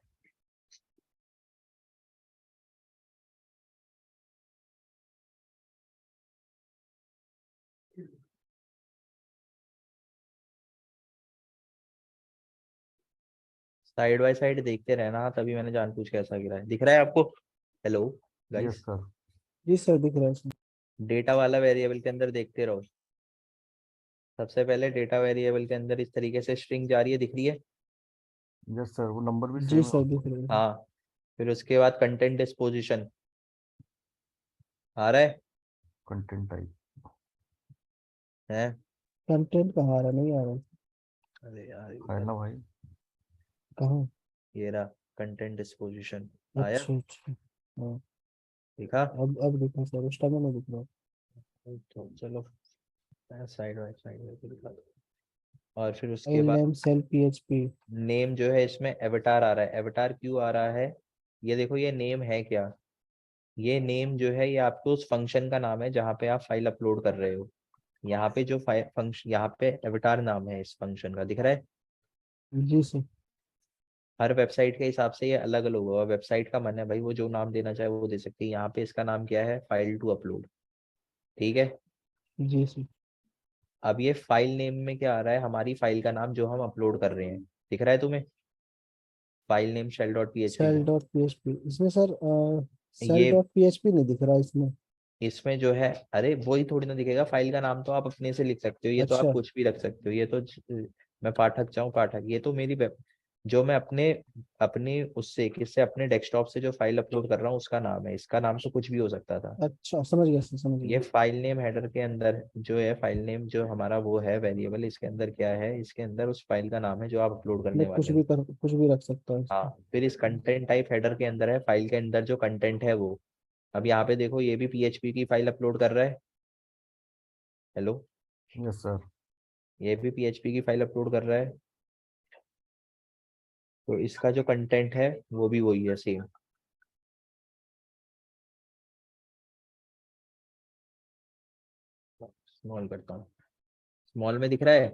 साइड बाय साइड देखते रहना, तभी मैंने जानबूझ के ऐसा गिरा है। दिख रहा है आपको? Hello yes guys, sir. जी सर दिख रहा है सर। डेटा वाला वेरिएबल के अंदर देखते रहो। सबसे पहले डेटा वेरिएबल के अंदर इस तरीके से स्ट्रिंग जा रही है, दिख रही है? यस सर, वो नंबर भी जी सेम सर दिख रहा है। हाँ, फिर उसके बाद कंटेंट डिस्पोजिशन आ रहा कंटेंट टाइप। है? कंटेंट कहाँ आ रहा, नहीं आ रहा। अरे यार है ना भाई? कहाँ? ये रहा कंटेंट डिस्पोजिशन, आया? अच्छा अच्छा। हाँ दिखा? अब दिखा सर, उस टाइम में नहीं दिख रहा। तो चलो साइड बाय साइड में दिखा दो। और फिर उसके फाइल बाद नेम सेल पीएचपी। नेम जो है इसमें एवटार आ रहा है। एवटार क्यों आ रहा है? ये देखो, ये नेम है क्या? ये नेम जो है ये आपके उस फंक्शन का नाम है जहाँ पे आप फाइल अपलोड कर रहे हो। यहाँ पे जो फाइल फंक्शन, यहाँ पे एवटार नाम है इस फंक्शन का, दिख रहा है? जी सर। हर वेबसाइट के हिसाब से ये अलग अलग होगा। वेबसाइट का मन है भाई, वो जो नाम देना चाहे वो दे सकती है। यहाँ पे इसका नाम क्या है? File to upload. ठीक है। जी सर। अब ये फाइल नेम में क्या आ रहा है? हमारी फाइल का नाम जो हम अपलोड कर रहे हैं, दिख रहा है तुम्हें? File name shell dot P H P. Shell dot PHP इसमें सर, सेल ये डॉट पीएचपी नहीं दिख रहा इसमें। इसमें जो है, अरे वही थोड़ी ना दिखेगा। फाइल का नाम तो आप अपने से लिख सकते हो, ये तो आप अच्छा कुछ भी रख सकते हो। ये तो मैं पाठक चाहूँ पाठक, ये तो मेरी वेब, जो मैं अपने अपने उससे किससे अपने डेस्कटॉप से जो फाइल अपलोड कर रहा हूँ उसका नाम है। इसका नाम तो कुछ भी हो सकता था। अच्छा, समझ गया सर, समझ ये गया। फाइल नेम हेडर के अंदर जो है, फाइल नेम जो हमारा वो है वेरिएबल, इसके अंदर क्या है? इसके अंदर उस फाइल का नाम है जो आप अपलोड करने मैं वाले हो। कुछ भी रख सकता हूँ हाँ, इसमें। फिर इस कंटेंट टाइप हेडर के अंदर है फाइल के अंदर जो कंटेंट है वो। अब यहाँ पे देखो, ये भी पीएचपी की फाइल अपलोड कर रहा है। Hello, yes sir. ये भी पीएचपी की फाइल अपलोड कर रहा है। तो इसका जो कंटेंट है वो भी वही है, सेम। स्मॉल करता हूँ। स्मॉल में दिख रहा है?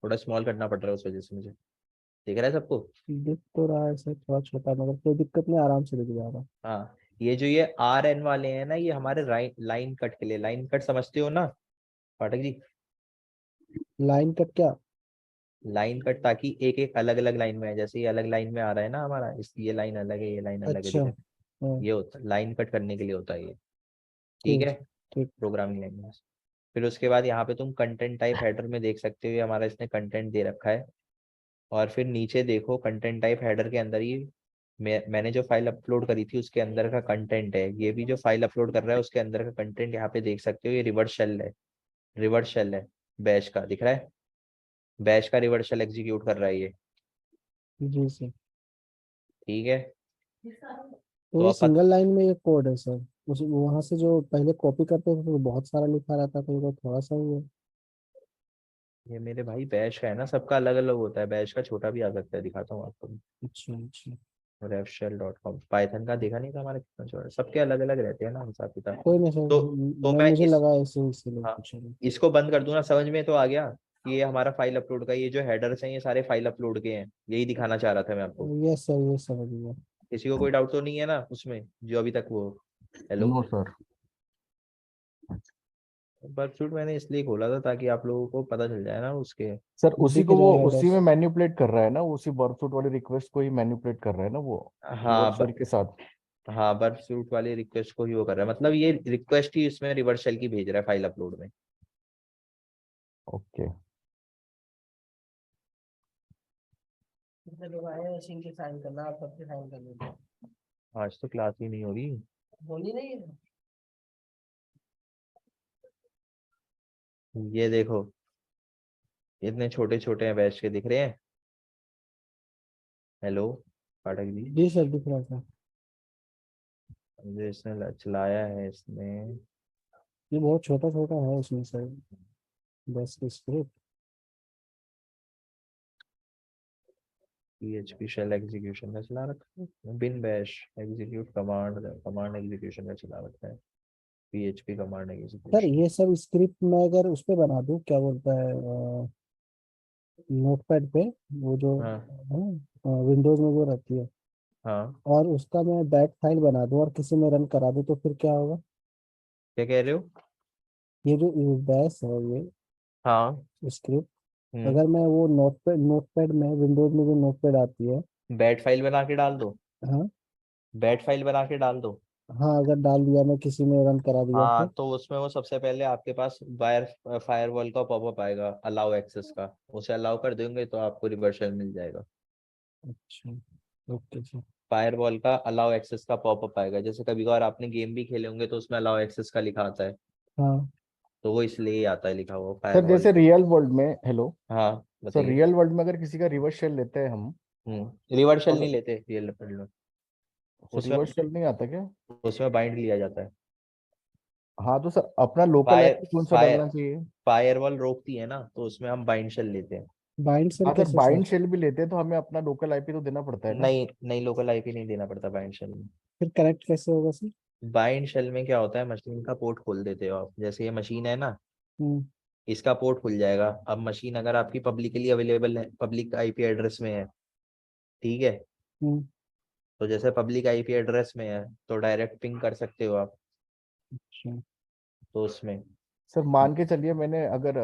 थोड़ा स्मॉल करना पड़ रहा है उस वजह से मुझे। दिख रहा है सबको? दिख तो रहा है सर, थोड़ा छोटा, मगर कोई दिक्कत नहीं, आराम से दिख जा रहा है। हाँ, ये जो ये आर एन वाले हैं ना, ये हमारे लाइन कट के लिए। लाइन कट समझते हो ना पाठक जी? लाइन कट क्या? लाइन कट, ताकि एक एक अलग अलग लाइन में है। जैसे ये अलग लाइन में आ रहा है ना हमारा, इस ये लाइन अलग है, ये लाइन अलग है, अच्छा। ठीक है? हाँ। ये होता लाइन कट करने के लिए होता है ये। ठीक ठीक। है, ठीक। Programming language. फिर उसके बाद यहाँ पे तुम कंटेंट टाइप हेडर में देख सकते हो, ये हमारा इसने कंटेंट दे रखा है। और फिर नीचे देखो, कंटेंट टाइप हेडर के अंदर ही मैंने जो फाइल अपलोड करी थी उसके अंदर का कंटेंट है। ये भी जो फाइल अपलोड कर रहा है उसके अंदर का कंटेंट यहाँ पे देख सकते हो। ये रिवर्स शेल है, रिवर्स शेल है बैश का, दिख रहा है? बैश का रिवर्स शेल एग्जीक्यूट कर रहा है ये। जी सर। ठीक है। तो तो ये अब सिंगल लाइन में ये कोड है सर, उस वहां से जो पहले कॉपी करते थे तो बहुत सारा लिखा रहता था, ये तो थोड़ा सा ही है। ये मेरे भाई बैश का है ना, सबका अलग अलग होता है, बैश का छोटा भी आ सकता है, दिखाता हूँ आपको। अच्छा अच्छा, refshell.com पाइथन का देखा नहीं था हमारा कितना छोटा, सबके अलग अलग रहते हैं ना हिसाब किताब। कोई नहीं सर, तो मैं मैं मुझे इस लगा ऐसे ही इसलिए हाँ पूछ रहा। इसको बंद कर दूं ना, समझ में तो आ गया कि ये हमारा फाइल अपलोड का, ये जो हेडर्स हैं ये सारे फाइल अपलोड के हैं, यही दिखाना चाह रहा था मैं आपको। ये सर, ये समझ गया। किसी को कोई डाउट तो नहीं है ना उसमें जो अभी तक वो। हेलो। No sir. बर्ड मैंने इसलिए खोला था ताकि आप लोगों को पता चल जाए ना उसके। सर उसी दिख को वो जाएगा उसी बस। में मैनिपुलेट कर रहा है ना, उसी बर्सूट वाली रिक्वेस्ट को ही मैनिपुलेट कर रहा है ना वो, हाँ रिवर्सल के साथ। हाँ बर्ड सूट वाली रिक्वेस्ट को ही वो कर रहा है, मतलब ये रिक्वेस्ट ही इसमें रिवर्स शेल की भेज रहा है फाइल अपलोड में। ओके। कितने लोग आए हैं, उसी के साइन करना, आप सबके साइन कर दीजिए। आज तो क्लास ही नहीं होगी। होनी नहीं है। ये देखो इतने छोटे छोटे हैं बैच के, दिख रहे हैं। हेलो पाठक जी। जी सर, दिख रहा था। जो इसने चलाया है इसने। ये बहुत छोटा छोटा है इसमें सर, बस स्क्रिप्ट। PHP शेल एग्जीक्यूशन का चला रखा है, bin bash execute command, command execution का चला रखा है, PHP कमांड सर एग्जीक्यूशन। ये सब स्क्रिप्ट मैं अगर उस पे बना दूं, क्या बोलता है, नोटपैड पे, वो जो हाँ विंडोज में जो रहती है, हाँ। और उसका मैं बैट फाइल बना दूं और किसी में रन करा दूं, तो फिर क्या होगा? क्या कह रहे हो? ये जो बैश है, ये हाँ। स्क्रिप्ट, हम्म। अगर मैं वो नोटपैड में, विंडोज में जो नोटपैड आती है। बैट फाइल बना के डाल दो, हाँ। बैट फाइल बना के डाल दो। हाँ, अगर डाल दिया, मैं किसी में रन करा दिया हाँ फिर? तो उसमें वो सबसे पहले आपके पास फायरवॉल का पॉपअप आएगा अलाउ एक्सेस का, उसे अलाउ कर देंगे तो आपको रिवर्सल मिल जाएगा। अच्छा, ओके सर। फायरवॉल का अलाउ एक्सेस का पॉपअप आएगा, जैसे कभी कभार आपने गेम भी खेले होंगे तो उसमें अलाउ एक्सेस का लिखा आता है, हाँ तो वो इसलिए ही आता है लिखा हुआ सर फायरवॉल। जैसे रियल वर्ल्ड में, हेलो, हाँ सर बताइए। रियल वर्ल्ड में अगर किसी का रिवर्स शेल लेते हैं हम, रिवर्सल नहीं अगर, लेते रियल में, सर उसमें रिवर्स शेल नहीं आता क्या? उसमें बाइंड लिया जाता है। हाँ तो सर अपना लोकल फायर आईपी कौन सा फायर डालना चाहिए? फायरवॉल रोकती है ना, तो उसमें हम बाइंड शेल लेते हैं। बाइंड सेल हाँ सर, कैसे सर? बाइंड शेल भी लेते हैं तो हमें अपना लोकल आईपी तो देना पड़ता है ना। नहीं नहीं, लोकल आईपी नहीं देना पड़ता बाइंड शेल में। फिर कनेक्ट कैसे होगा सर? बाइंड शेल में क्या होता है, मशीन का पोर्ट खोल देते हो आप, जैसे ये मशीन है ना, हम्म इसका पोर्ट खुल जाएगा। अब मशीन अगर आपकी पब्लिकली अवेलेबल है, पब्लिक आईपी एड्रेस में है, ठीक है, हम्म। तो जैसे पब्लिक आईपी एड्रेस में है तो डायरेक्ट पिंग कर सकते हो आप, अच्छा। तो उसमें। सर मान के चलिए मैंने अगर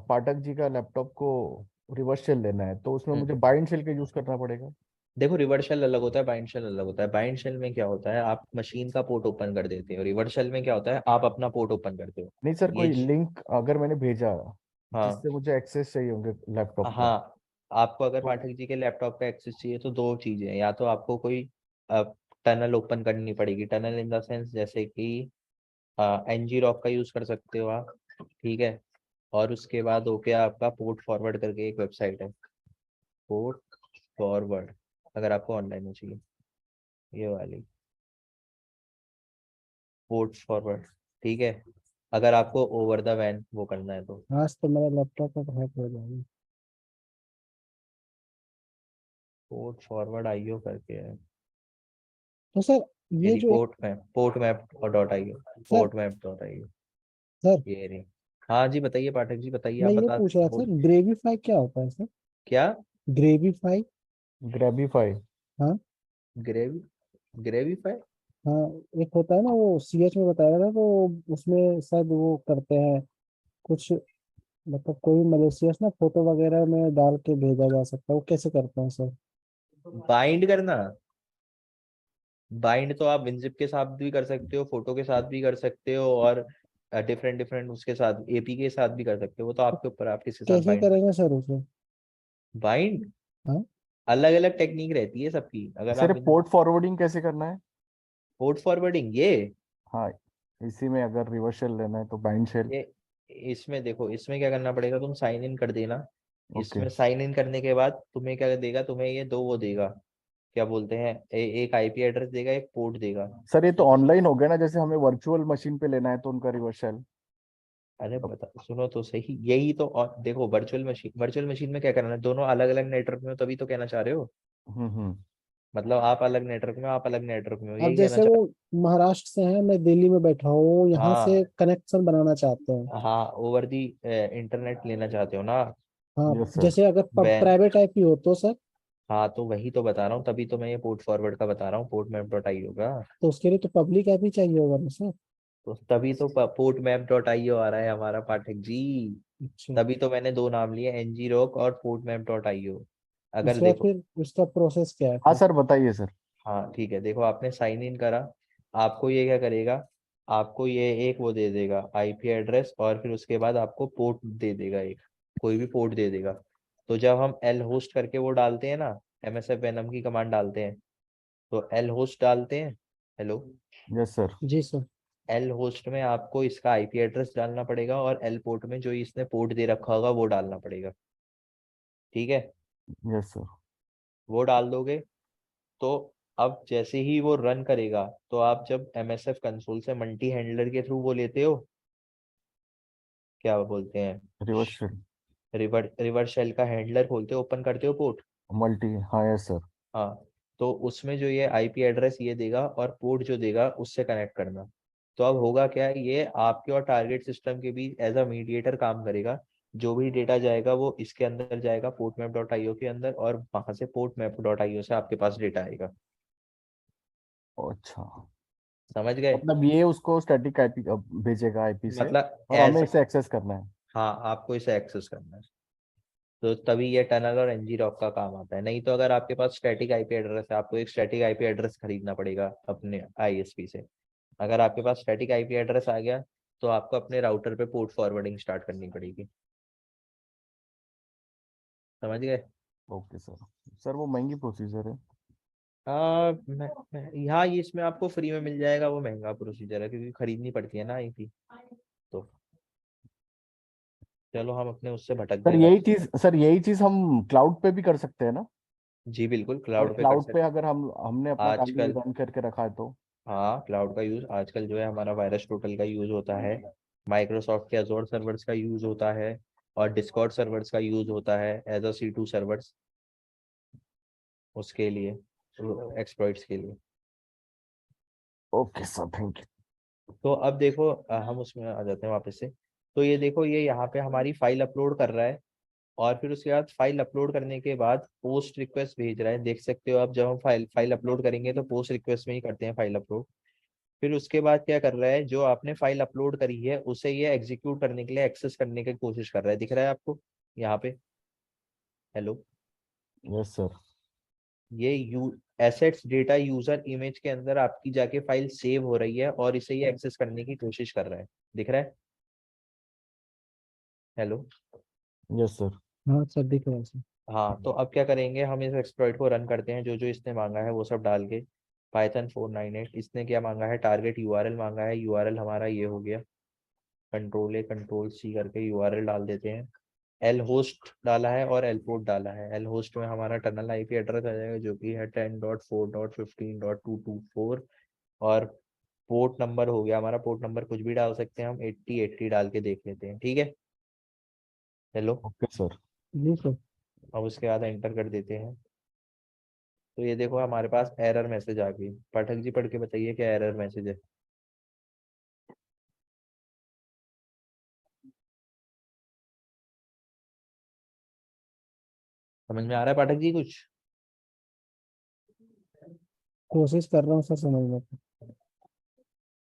पाठक जी का लैपटॉप को रिवर्स शेल लेना है तो उसमें मुझे हम्म, बाइंड शेल का यूज करना पड़ेगा? देखो रिवर्स शेल अलग होता है, बाइंड शेल अलग होता है। बाइंड शेल में क्या होता है, आप मशीन का पोर्ट ओपन कर देते हो, रिवर्स शेल में क्या होता है आप अपना पोर्ट ओपन करते हो। नहीं सर, ये कोई लिंक अगर मैंने भेजा हाँ जिससे मुझे एक्सेस चाहिए होंगे लैपटॉप का, हाँ। आपको अगर तो पाठक जी के लैपटॉप का एक्सेस चाहिए तो दो चीजें हैं, या तो आपको कोई टनल ओपन करनी पड़ेगी, टनल इन द सेंस जैसे कि एनजी रॉक का यूज कर सकते हो आप, ठीक है। और उसके बाद हो गया आपका पोर्ट फॉरवर्ड करके एक वेबसाइट है, पोर्ट फॉरवर्ड, अगर आपको ऑनलाइन में चाहिए, ये वाली पोर्ट फॉरवर्ड, ठीक है, अगर आपको ओवर द वैन वो करना है तो। आज तो मेरा लैपटॉप का हैक हो जाएगा। पोर्ट फॉरवर्ड आईओ करके है, तो सर, ये यदि जो पोर्ट मैप और dot IO, sir port map dot IO, sir ये रही। हाँ जी बताइए पाठक जी, बताइए मैं आप ये बता पूछ रहा था, बोल। ग्रेविफाई क्या होता है सर? क्या? ग्रेविफाई। ग्रेबिफाई। हाँ ग्रेवी ग्रेवीफाई? हाँ, एक होता है ना, वो सीएच में बताया था, तो उसमें शायद वो करते हैं कुछ, मतलब कोई मलेशियस ना फोटो वगैरह में डाल के भेजा जा सकता है, वो कैसे करते हैं सर? बाइंड करना, बाइंड तो आप विनजिप के साथ भी कर सकते हो, फोटो के साथ भी कर सकते हो, और डिफरेंट डिफरेंट उसके साथ एपी के साथ भी कर सकते हो, वो तो आपके ऊपर, आप किसके साथ कैसे बाइंड। करेंगे सर उसे? बाइंड हाँ अलग अलग टेक्निक रहती है सबकी, अगर सर आप पोर्ट फॉरवर्डिंग कैसे करना है? पोर्ट फॉरवर्डिंग हाँ, इसी में अगर रिवर्स शेल लेना है तो बाइंड शेल। ये इसमें देखो, इसमें क्या करना पड़ेगा, तुम साइन इन कर देना। ओके। इसमें साइन इन करने के बाद तुम्हें क्या देगा, तुम्हें ये दो वो देगा, क्या बोलते हैं एक आईपी एड्रेस देगा, एक पोर्ट देगा। सर ये तो ऑनलाइन हो गया ना, जैसे हमें वर्चुअल मशीन पे लेना है तो उनका रिवर्स शेल। अरे बता, सुनो तो सही, यही तो। और देखो वर्चुअल मशीन में क्या करना है, दोनों अलग अलग नेटवर्क में हो, तभी तो कहना चाह रहे हो। हम्म। मतलब आप अलग नेटवर्क में हो, आप अलग नेटवर्क में हो, अब यही कहना जैसे चाह वो महाराष्ट्र से है, मैं दिल्ली में बैठा हूँ, रहे हो। यहाँ से हाँ कनेक्शन बनाना चाहते हैं। हाँ, ओवर दी इंटरनेट लेना चाहते हो ना। हाँ, यस सर। जैसे अगर वैन, प्राइवेट आईपी हो तो सर, हाँ तो वही तो बता रहा हूँ, तभी तो मैं ये पोर्ट फॉरवर्ड का बता रहा हूँ, पोर्ट मैप डॉट आई होगा। तो उसके लिए तो पब्लिक आईपी चाहिए होगा ना सर। तो तभी तो पोर्ट मैप डॉट आई आ रहा है हमारा पाठक जी। अच्छा, तभी तो मैंने दो नाम लिए, एनजी रॉक और पोर्ट मैप डॉट आई। अगर उसके बाद देखो, फिर उसका प्रोसेस क्या है हाँ फिर? सर बताइए सर। हाँ ठीक है, देखो आपने साइन इन करा, आपको ये क्या करेगा, आपको ये एक वो दे देगा आईपी एड्रेस, और फिर उसके बाद आपको पोर्ट दे देगा, एक कोई भी पोर्ट दे देगा। तो जब हम एल होस्ट करके वो डालते हैं ना, MSF एनएम की कमांड डालते हैं, तो एल होस्ट डालते हैं। Hello, yes sir. जी सर। एल होस्ट में आपको इसका आईपी एड्रेस डालना पड़ेगा, और एल पोर्ट में जो इसने पोर्ट दे रखा होगा वो डालना पड़ेगा। ठीक है, यस सर। वो डाल दोगे तो अब जैसे ही वो रन करेगा, तो आप जब MSF कंसोल से मल्टी हैंडलर के थ्रू वो लेते हो, क्या बोलते हैं, रिवर्स शेल। रिवर्स शेल का हैंडलर खोलते हो, ओपन करते हो पोर्ट। मल्टी, हाँ यस सर। हाँ, तो उसमें जो ये आईपी एड्रेस ये देगा, और पोर्ट जो देगा उससे कनेक्ट करना। तो अब होगा क्या, ये आपके और टारगेट सिस्टम के बीच एज अ मीडिएटर काम करेगा। जो भी डेटा जाएगा वो इसके अंदर जाएगा, पोर्ट मैप डॉट आईओ के अंदर, और वहां से पोर्ट मैप डॉट आईओ से आपके पास डेटा आएगा। अच्छा, समझ गए। मतलब ये उसको स्टैटिक आईपी भेजेगा आईपी से, मतलब और हमें इसे एक्सेस करना है। हाँ, आपको इसे एक्सेस करना है। तो तभी ये टनल और एनजी रॉक का काम आता है। नहीं तो अगर आपके पास स्टैटिक आईपी एड्रेस है, आपको एक स्टैटिक आईपी एड्रेस खरीदना पड़ेगा अपने आईएसपी से। अगर आपके पास स्टैटिक आईपी एड्रेस आ गया, तो आपको अपने राउटर पे पोर्ट फॉरवर्डिंग स्टार्ट करनी पड़ेगी। समझ गए। Okay sir. सर वो महंगी प्रोसीजर है। यहाँ ये इसमें आपको फ्री में मिल जाएगा, वो महंगा प्रोसीजर है क्योंकि खरीदनी पड़ती है ना आईपी। तो चलो हम अपने उससे भटक सर गए यही वैसे। चीज, सर यही चीज हम क्लाउड पे भी कर सकते हैं ना? जी बिल्कुल, और क्लाउड पे कर क्लाउड पे सकते। अगर हमने अपना कार्य आजकल, रन करके रखा है तो? हाँ क्लाउड का यूज आजकल जो है हमारा वायरस टोटल का यूज होता है, माइक्रोसॉफ्ट के अजोर सर्वर्स का यूज होता है, और डिस्कॉर्ड सर्वर्स का यूज होता है एज अ C2 सर्वर्स, उसके लिए, एक्सप्लॉइट्स के लिए। Okay sir, thank you. तो अब देखो हम उसमें आ जाते हैं वापस से। तो ये देखो, ये यहाँ पे हमारी फाइल अपलोड कर रहा है, और फिर उसके बाद फाइल अपलोड करने के बाद पोस्ट रिक्वेस्ट भेज रहा है। देख सकते हो आप, जब हम फाइल अपलोड करेंगे तो पोस्ट रिक्वेस्ट में ही करते हैं फाइल अपलोड। फिर उसके बाद क्या कर रहा है, जो आपने फाइल अपलोड करी है उसे ये एग्जीक्यूट करने के लिए एक्सेस करने की कोशिश कर रहा है। दिख रहा है आपको यहाँ पे। Hello, yes sir. ये एसेट्स डेटा यूजर इमेज के अंदर आपकी जाके फाइल सेव हो रही है, और इसे ये एक्सेस करने की कोशिश कर रहा है। दिख रहा है। Hello, yes sir. हाँ सर, दिख रहा है सर। हाँ तो अब क्या करेंगे, हम इस एक्सप्लॉइट को रन करते हैं, जो जो इसने मांगा है वो सब डाल के। पाइथन 498, इसने क्या मांगा है, टारगेट यूआरएल मांगा है। यूआरएल हमारा ये हो गया, Ctrl+A Ctrl+C करके यूआरएल डाल देते हैं। एल होस्ट डाला है और एल पोर्ट डाला है। एल होस्ट में हमारा टनल आईपी एड्रेस आ जाएगा, जो कि है 10.4.15.224, और पोर्ट नंबर हो गया हमारा, पोर्ट नंबर कुछ भी डाल सकते हैं हम, 8080 डाल के देख लेते हैं। ठीक है। Hello, okay sir. जी सर। अब उसके बाद एंटर कर देते हैं। तो ये देखो हमारे पास एरर मैसेज आ गई। पाठक जी पढ़ के बताइए क्या एरर मैसेज है। समझ में आ रहा है पाठक जी कुछ। कोशिश कर रहा हूँ सर समझने की।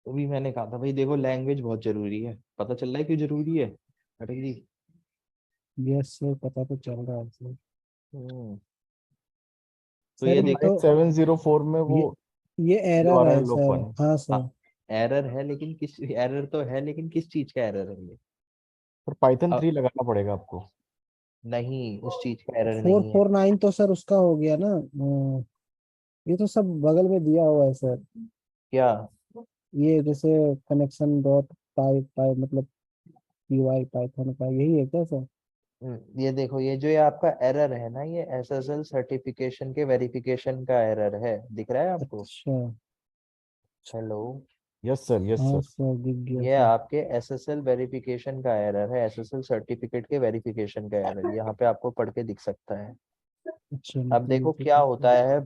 तो भी मैंने कहा था भाई, देखो लैंग्वेज बहुत जरूरी है, पता चल रहा है क्यों जरूरी है पाठक जी। यस सर, पता तो चल रहा है सर। हम्म, तो सर ये ये देखो। तो 704 में वो ये एरर है यूआरएल सर। ओपन। हाँ हाँ, सर। एरर है, लेकिन किस एरर तो है, लेकिन किस चीज का एरर है ये। पर पाइथन अब 3 लगाना पड़ेगा आपको। नहीं, उस चीज का एरर फोर नहीं है। फोर नाइन तो सर उसका हो गया ना। ये तो सब बगल में दिया हुआ है सर। क्या। ये जैसे कनेक्शन डॉट पाई पाई मतलब पी वाई पाइथन का यही है क्या सर? ये देखो, ये आपका एरर है ना, ये SSL सर्टिफिकेशन के वेरिफिकेशन का एरर है, दिख रहा है आपको? अच्छा हेलो, यस सर, यस हाँ सर। सर दिख गया ये सर। आपके SSL वेरिफिकेशन का एरर है, SSL सर्टिफिकेट के वेरिफिकेशन का एरर, यहाँ पे आपको पढ़ के दिख सकता है। अच्छा अब देखो क्या होता है,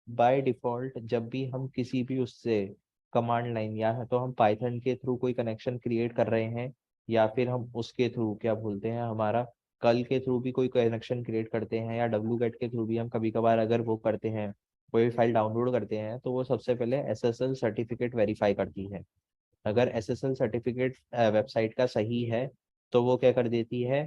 बाय डिफॉल्ट जब भी हम किसी भी उससे कमांड लाइन, या तो हम पाइथन के थ्रू कोई कनेक्शन क्रिएट कर रहे हैं, या फिर हम उसके थ्रू क्या बोलते हैं, हमारा कल के थ्रू भी कोई कनेक्शन क्रिएट करते हैं, या wget के थ्रू भी हम कभी कभार अगर वो करते हैं, कोई फाइल डाउनलोड करते हैं, तो वो सबसे पहले SSL सर्टिफिकेट वेरीफाई करती है। अगर SSL सर्टिफिकेट वेबसाइट का सही है, तो वो क्या कर देती है,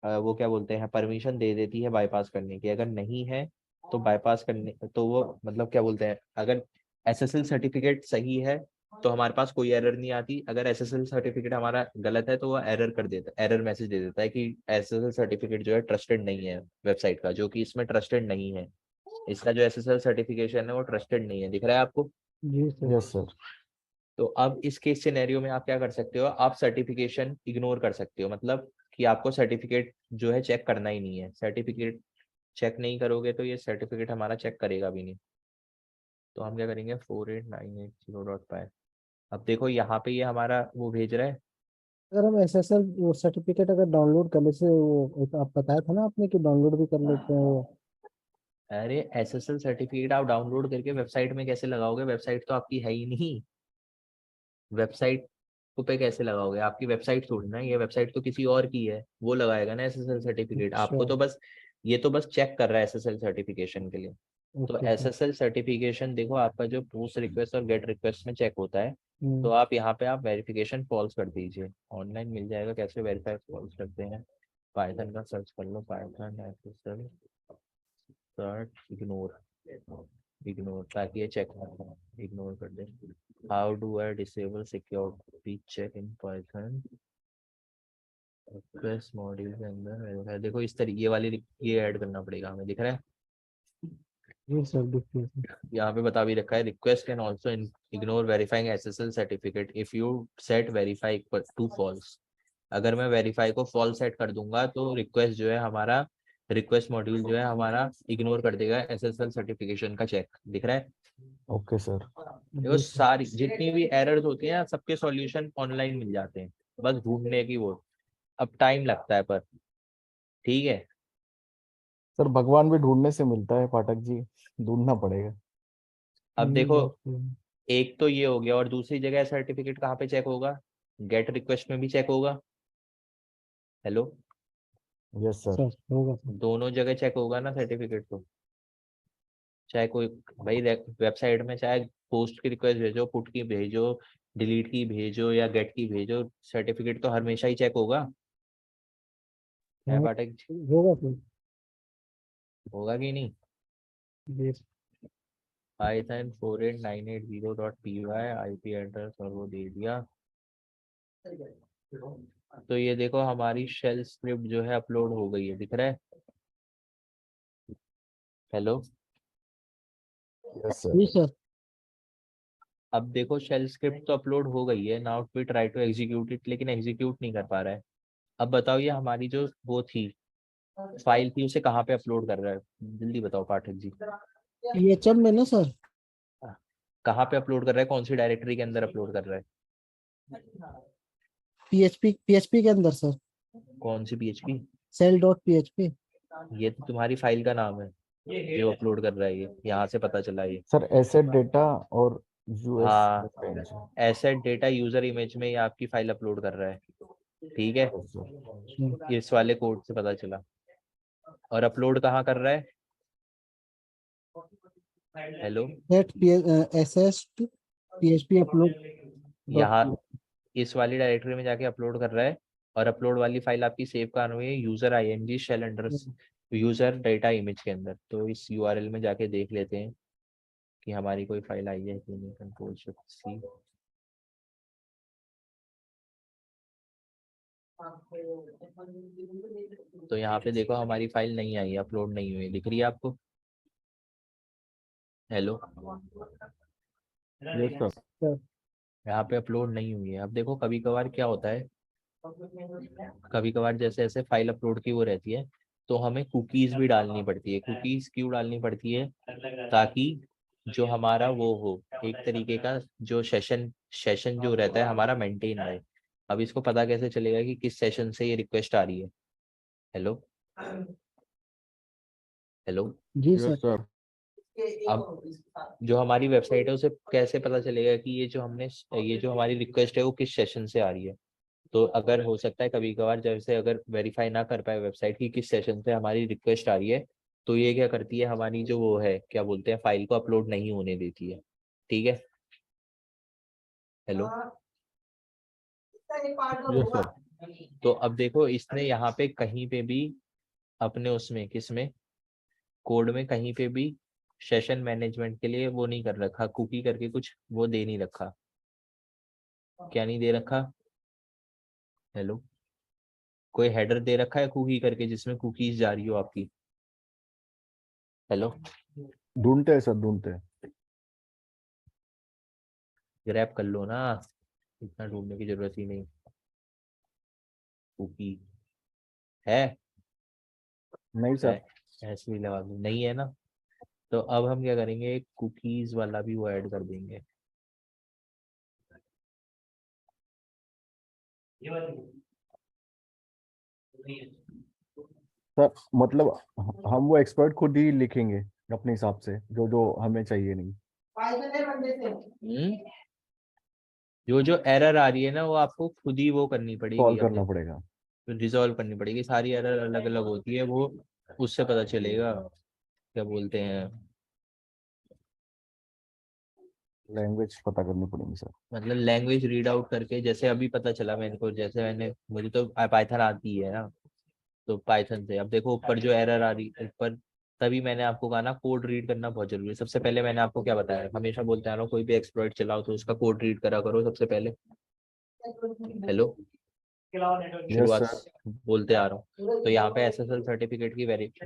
वो क्या बोलते हैं, परमिशन दे देती है बाईपास करने की। अगर नहीं है तो बाईपास करने, तो वो मतलब क्या बोलते हैं, अगर SSL सर्टिफिकेट सही है तो हमारे पास कोई एरर नहीं आती, अगर SSL सर्टिफिकेट हमारा गलत है तो वो एरर कर देता है, एरर मैसेज दे देता है कि SSL सर्टिफिकेट जो है ट्रस्टेड नहीं है वेबसाइट का, जो कि इसमें ट्रस्टेड नहीं है। इसका जो SSL सर्टिफिकेशन है वो ट्रस्टेड नहीं है, दिख रहा है आपको? जी सर। Yes sir. तो अब इस केस सिनेरियो में आप क्या कर सकते हो, आप सर्टिफिकेशन इग्नोर कर सकते हो, मतलब कि आपको सर्टिफिकेट जो है चेक करना ही नहीं है। सर्टिफिकेट चेक नहीं करोगे तो ये सर्टिफिकेट हमारा चेक करेगा भी नहीं। तो हम क्या करेंगे, 48980.py। अब देखो यहाँ पे ये हमारा वो भेज रहा है। अगर हम SSL सर्टिफिकेट अगर डाउनलोड करने से वो एक आप बताया था ना आपने कि डाउनलोड भी कर लेते हैं वो। अरे SSL सर्टिफिकेट आप डाउनलोड करके वेबसाइट में कैसे लगाओगे, वेबसाइट तो आपकी है ही नहीं। वेबसाइट पे कैसे लगाओगे, आपकी वेबसाइट थोड़ी ना, ये वेबसाइट तो किसी और की है, वो लगाएगा ना SSL सर्टिफिकेट। अच्छा आपको तो बस, ये तो बस चेक कर रहा है SSL सर्टिफिकेशन के लिए। तो ओके सर। SSL सर्टिफिकेशन देखो आपका जो पोस्ट रिक्वेस्ट और गेट रिक्वेस्ट में चेक होता है, तो आप यहाँ पे आप वेरिफिकेशन फॉल्स कर दीजिए, ऑनलाइन मिल जाएगा कैसे वेरीफाई फॉल्स करते हैं। पाइथन का सर्च कर लो, Python SSL search ignore, ignore, ताकि ये चेक ना करें, इग्नोर कर दे। How do I disable security check in Python, request module के अंदर है। देखो इस तरीके वाली ये ऐड करना पड़ेगा हमें, दिख रहा है जी सर दिख गया सर। यहाँ पे बता भी रखा है, request can also ignore verifying SSL certificate if you set verify equal to false. अगर मैं वेरीफाई को फॉल्स सेट कर दूंगा तो रिक्वेस्ट जो है हमारा, रिक्वेस्ट मॉड्यूल जो है हमारा इग्नोर कर देगा SSL सर्टिफिकेशन का चेक, दिख रहा है? Okay sir. देखो जी सर। सारी जितनी भी एरर्स होती हैं सबके सॉल्यूशन ऑनलाइन मिल जाते हैं, बस ढूंढने की वो, अब टाइम लगता है पर ठीक है। सर भगवान भी ढूंढने से मिलता है पाठक जी, ढूंढना पड़ेगा। अब देखो बात तो है। एक तो ये हो गया, और दूसरी जगह सर्टिफिकेट कहाँ पे चेक होगा, गेट रिक्वेस्ट में भी चेक होगा। Hello, yes sir. सर होगा सर। दोनों जगह चेक होगा ना सर्टिफिकेट तो, चाहे कोई भाई वेबसाइट में चाहे पोस्ट की रिक्वेस्ट भेजो, पुट की भेजो, डिलीट की भेजो या गेट की भेजो, सर्टिफिकेट तो हमेशा ही चेक होगा। है हाँ पाठक जी? होगा सर। होगा कि नहीं? जी पाइथन 48980.py IP एड्रेस और वो दे दिया। तो ये देखो हमारी शेल स्क्रिप्ट जो है अपलोड हो गई है, दिख रहा है? हेलो, यस जी सर। सर। अब देखो शेल स्क्रिप्ट तो अपलोड हो गई है, now we try to execute it, लेकिन एग्जीक्यूट नहीं कर पा रहा है। अब बताओ ये हमारी जो वो थी फाइल थी, उसे कहाँ पे अपलोड कर रहा है, जल्दी बताओ पाठक जी। PHM में ना सर। कहाँ पे अपलोड कर रहा है, कौन सी डायरेक्टरी के अंदर अपलोड कर रहा है? PHP के अंदर सर। कौन सी PHP? cell.php। ये तो तुम्हारी फाइल का नाम है जो अपलोड कर रहा है, ये यहाँ से पता चला ये। सर एसेट डेटा और यूएस हाँ, reference. Asset data user image में ये आपकी फाइल अपलोड कर रहा है, ठीक है, यस सर। इस वाले कोड से पता चला। और अपलोड कहाँ कर रहा है? Hello, Let SS to PHP upload dot यहाँ इस वाली डायरेक्टरी में जाके अपलोड कर रहा है, और अपलोड वाली फाइल आपकी सेव कहाँ हुई है, user IMG shell under user data image के अंदर। तो इस URL में जाके देख लेते हैं कि हमारी कोई फाइल आई है कि नहीं, कंट्रोल शिफ्ट C। तो यहाँ पे देखो हमारी फाइल नहीं आई, अपलोड नहीं हुई, दिख रही है आपको? Hello, yes sir. सर। यहाँ पे अपलोड नहीं हुई है। अब देखो कभी कभार क्या होता है कभी कभार जैसे ऐसे फाइल अपलोड की वो रहती है, तो हमें कुकीज भी डालनी पड़ती है। कुकीज क्यों डालनी पड़ती है? ताकि जो हमारा वो हो, एक तरीके का जो सेशन जो रहता है हमारा मेंटेन रहे। अब इसको पता कैसे चलेगा कि किस सेशन से ये रिक्वेस्ट आ रही है? Hello hello. जी यस सर। सर। अब जो हमारी वेबसाइट है उसे कैसे पता चलेगा कि ये जो हमारी रिक्वेस्ट है वो किस सेशन से आ रही है? तो अगर हो सकता है कभी कभार जैसे अगर वेरीफाई ना कर पाए वेबसाइट की किस सेशन से हमारी रिक्वेस्ट आ रही है, तो ये क्या करती है, हमारी जो वो है क्या बोलते हैं, फाइल को अपलोड नहीं होने देती है। ठीक है। हेलो। Yes sir. तो अब देखो इसने यहाँ पे कहीं पे भी अपने उसमें किसमें कोड में कहीं पे भी सेशन मैनेजमेंट के लिए वो नहीं कर रखा, कुकी करके कुछ वो दे नहीं रखा। क्या नहीं दे रखा? हेलो। कोई हेडर दे रखा है कुकी करके जिसमें कुकीज जा रही हो आपकी? हेलो। ढूंढते हैं सर, ढूंढते हैं। ग्रैब कर लो ना, इतना ढूंढने की जरूरत ही नहीं। कुकी है नहीं है सर। ऐसे ही लगा दो, नहीं है ना? तो अब हम क्या करेंगे, कुकीज वाला भी वो ऐड कर देंगे। सर मतलब हम वो एक्सपर्ट खुद ही लिखेंगे अपने हिसाब से, जो जो हमें चाहिए नहीं। हम्म? जो जो एरर आ रही है ना वो आपको खुद ही वो करनी पड़ेगी, सॉल्व अब करना पड़ेगा। रिजॉल्व करनी पड़ेगी। सारी एरर अलग अलग होती है, वो उससे पता चलेगा क्या बोलते हैं, लैंग्वेज पता करनी पड़ेगी सर। मतलब लैंग्वेज रीड आउट करके। जैसे अभी पता चला मेरे को, जैसे मुझे तो पाइथन आती है ना, तो पाइथन से अब देखो ऊपर जो एरर आ रही ऊपर, तभी मैंने आपको कहा ना कोड रीड करना बहुत जरूरी है। सबसे पहले मैंने आपको क्या बताया, हमेशा बोलते आ रहा हूँ कोई भी एक्सप्लॉइट चलाओ तो उसका कोड रीड करा करो सबसे पहले। हेलो। यस शुरुआत सर। से बोलते आ रहा हूँ। तो यहाँ पे एसएसएल सर्टिफिकेट की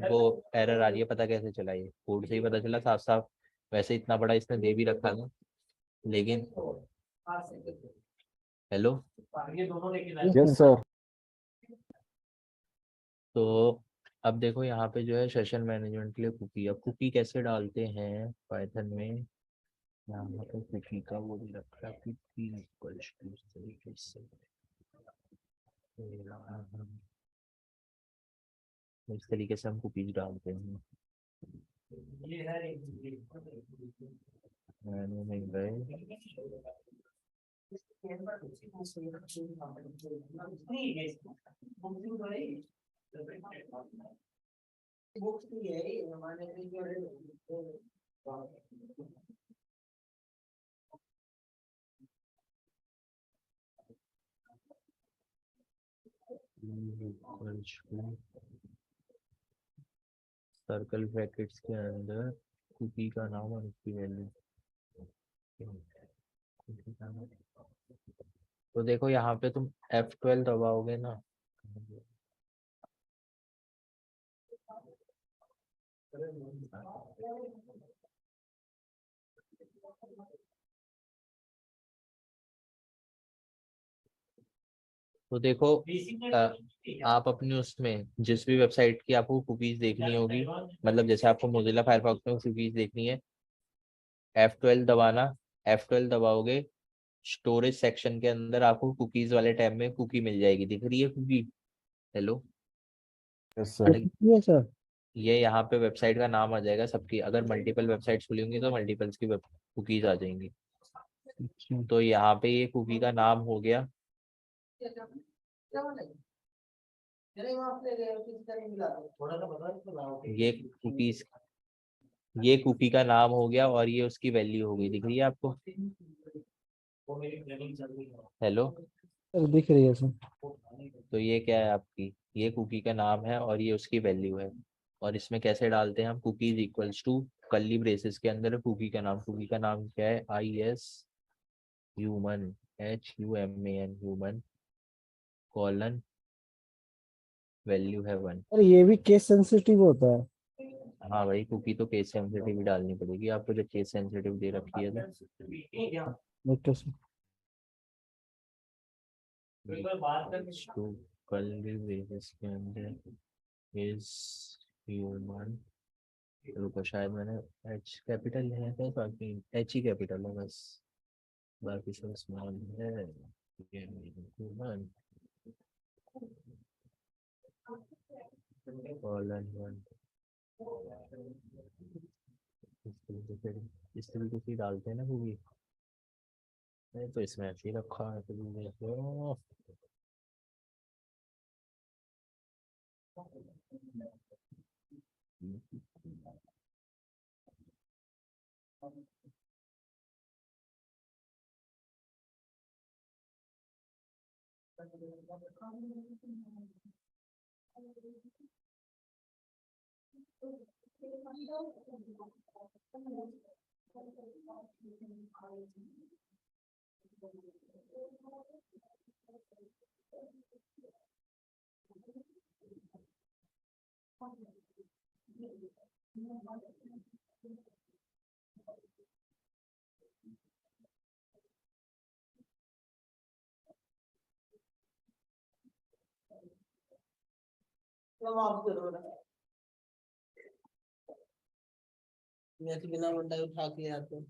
वो एरर आ रही है, पता कैसे चला? ये कोड से ही पता चला साफ साफ। वैसे इतना बड़ा इसने दे भी रखा था, लेकिन hello. Yes yes sir. Sir. तो अब देखो यहाँ पे जो है सेशन मैनेजमेंट के लिए कुकी, अब कुकी कैसे डालते हैं पाइथन में? यहाँ पे कुकी का वो भी रखा है, कुकी इक्वल्स टू इस तरीके से, इस तरीके से हम कुकीज डालते हैं। मैंने नहीं गए। सर्कल ब्रैकेट्स के अंदर कुकी का नाम और उसकी वैल्यू। तो देखो यहाँ पे तुम F12 दबाओगे ना, तो देखो आप अपने उसमें जिस भी वेबसाइट की आपको कुकीज देखनी होगी, मतलब जैसे आपको मोजिल्ला फायरफॉक्स में कुकीज देखनी है, F12 दबाना। F12 दबाओगे, स्टोरेज सेक्शन के अंदर आपको कुकीज वाले टैब में कुकी मिल जाएगी, दिख रही है cookie? Hello. Yes sir. Yes sir. ये यहाँ पे वेबसाइट का नाम आ जाएगा सबकी, अगर मल्टीपल वेबसाइट्स खुली होंगी तो मल्टीपल्स की कुकीज आ जाएंगी। अच्छा। तो यहाँ पे ये कुकी का नाम हो गया, ये कुकीज, ये कुकी का नाम हो गया और ये उसकी वैल्यू हो गई, दिख रही है आपको? हेलो। सर दिख रही है सर। तो ये क्या है आपकी, ये कुकी का नाम है और ये उसकी वैल्यू है। और इसमें कैसे डालते हैं हम, cookies equals to curly braces के अंदर कुकी का नाम। कुकी का नाम क्या है? IS human, HUMAN human, colon, value है 1। और ये भी केस सेंसिटिव होता है? हाँ भाई, कुकी तो केस सेंसिटिव ही डालनी पड़ेगी आपको, जब केस सेंसिटिव दे रखी है तो। Okay sir. Two curly braces के अंदर इज ह्यूमन। रुको, शायद मैंने एच कैपिटल है क्या, बाकी एच ही कैपिटल है बस, बाकी सब स्मॉल है। ह्यूमन कॉलन वन, इस तरीके से डालते हैं ना वो भी। नहीं तो इसमें ऐसे ही रखा है, तो देखो माफ करो ना, मैं तो बिना मंडाई उठा के आते हैं।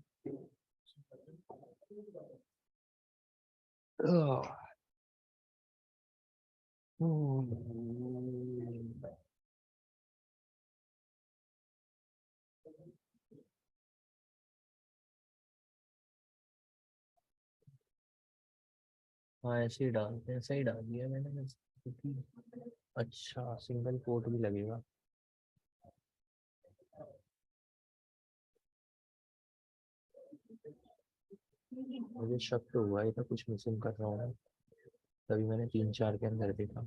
हाँ ऐसे ही डालते हैं, सही डाल दिया मैंने बस, क्योंकि अच्छा सिंगल कोट भी लगेगा। मुझे शक तो हुआ ही था कुछ मिसिंग कर रहा हूँ, तभी मैंने 3-4 के अंदर देखा।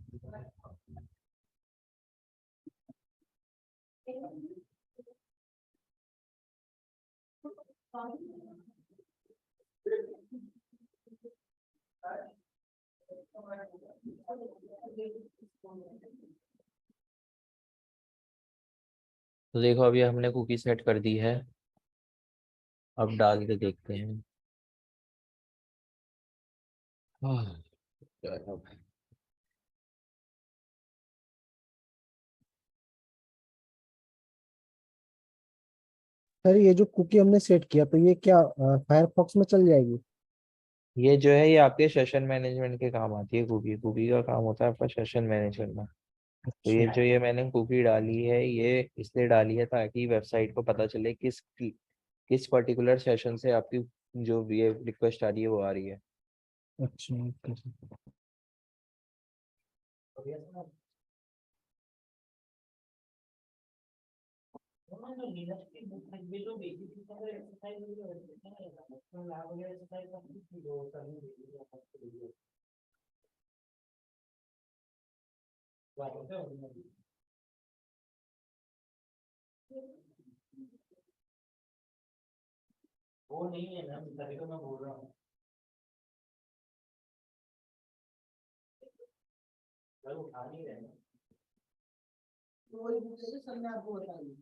तो देखो अभी हमने कुकी सेट कर दी है, अब डाल के देखते हैं। अब सर ये जो कुकी हमने सेट किया तो ये क्या फायरफॉक्स में चल जाएगी? ये जो है ये आपके सेशन मैनेजमेंट के काम आती है कुकी। कुकी का काम होता है आपका सेशन मैनेज करना। तो ये अच्छा। जो ये मैंने कुकी डाली है, ये इसलिए डाली है ताकि वेबसाइट को पता चले किस पर्टिकुलर सेशन से आपकी जो ये रिक्वेस्ट आ रही है वो आ रही है। अच्छा ओके सर। वो नहीं है ना, तभी तो मैं बोल रहा हूँ, उठा नहीं रहे। तो वही पूछे सर, मैं आपको बताऊंगी।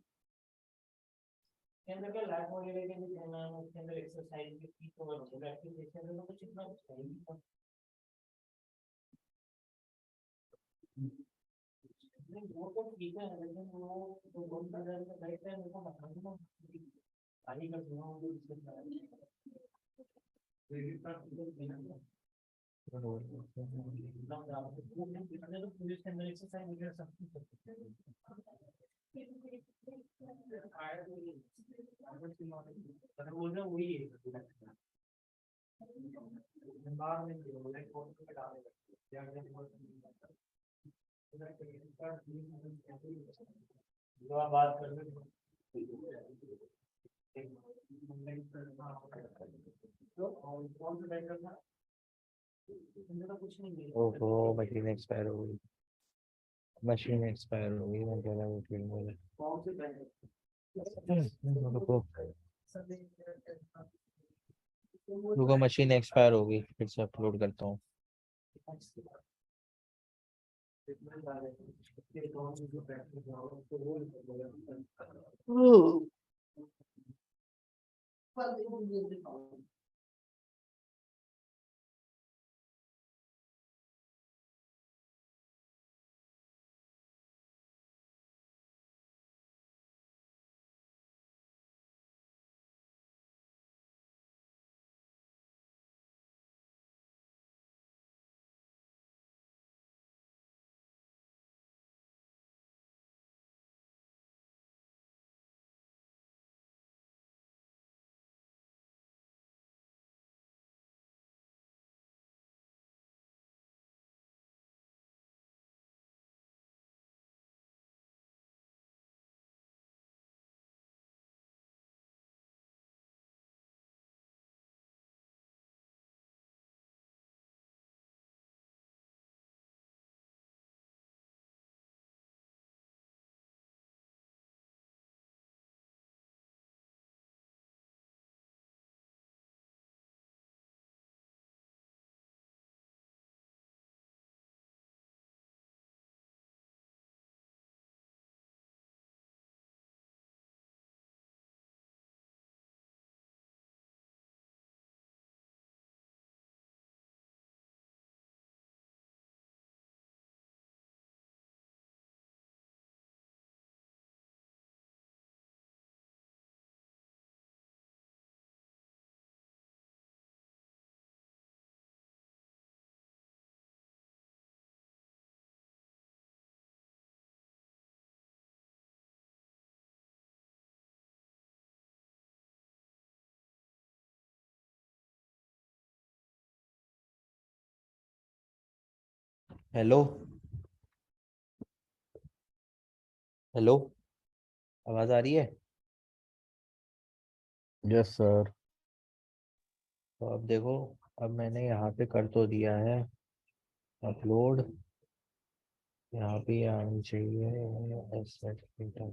के अंदर क्या लैब वगैरह के भी देना है, उसके अंदर एक्सरसाइज भी की तो एप्लीकेशन में कुछ इतना कुछ है ही नहीं। नहीं वो तो ठीक है, लेकिन वो जो 2000 का बैठ है मेरे को बता दो खाली कर दूंगा वो इसके क्रेडिट कार्ड तो देना है। तो पुलिस के अंदर एक्सरसाइज वगैरह सब कुछ कर सकते हैं। बोल रहा वही है बाद में जो आप बात कर रहे हो। ओहो मशीन एक्सपायर हो गई, मशीन एक्सपायर हो गई, मैं कह रहा हूँ फिर बोले रुको रुको, मशीन एक्सपायर हो गई, फिर से अपलोड करता हूँ। हेलो हेलो, आवाज आ रही है? Yes sir. तो अब देखो, अब मैंने यहाँ पे कर तो दिया है अपलोड। यहाँ पे ये आनी चाहिए एसेट इंटर।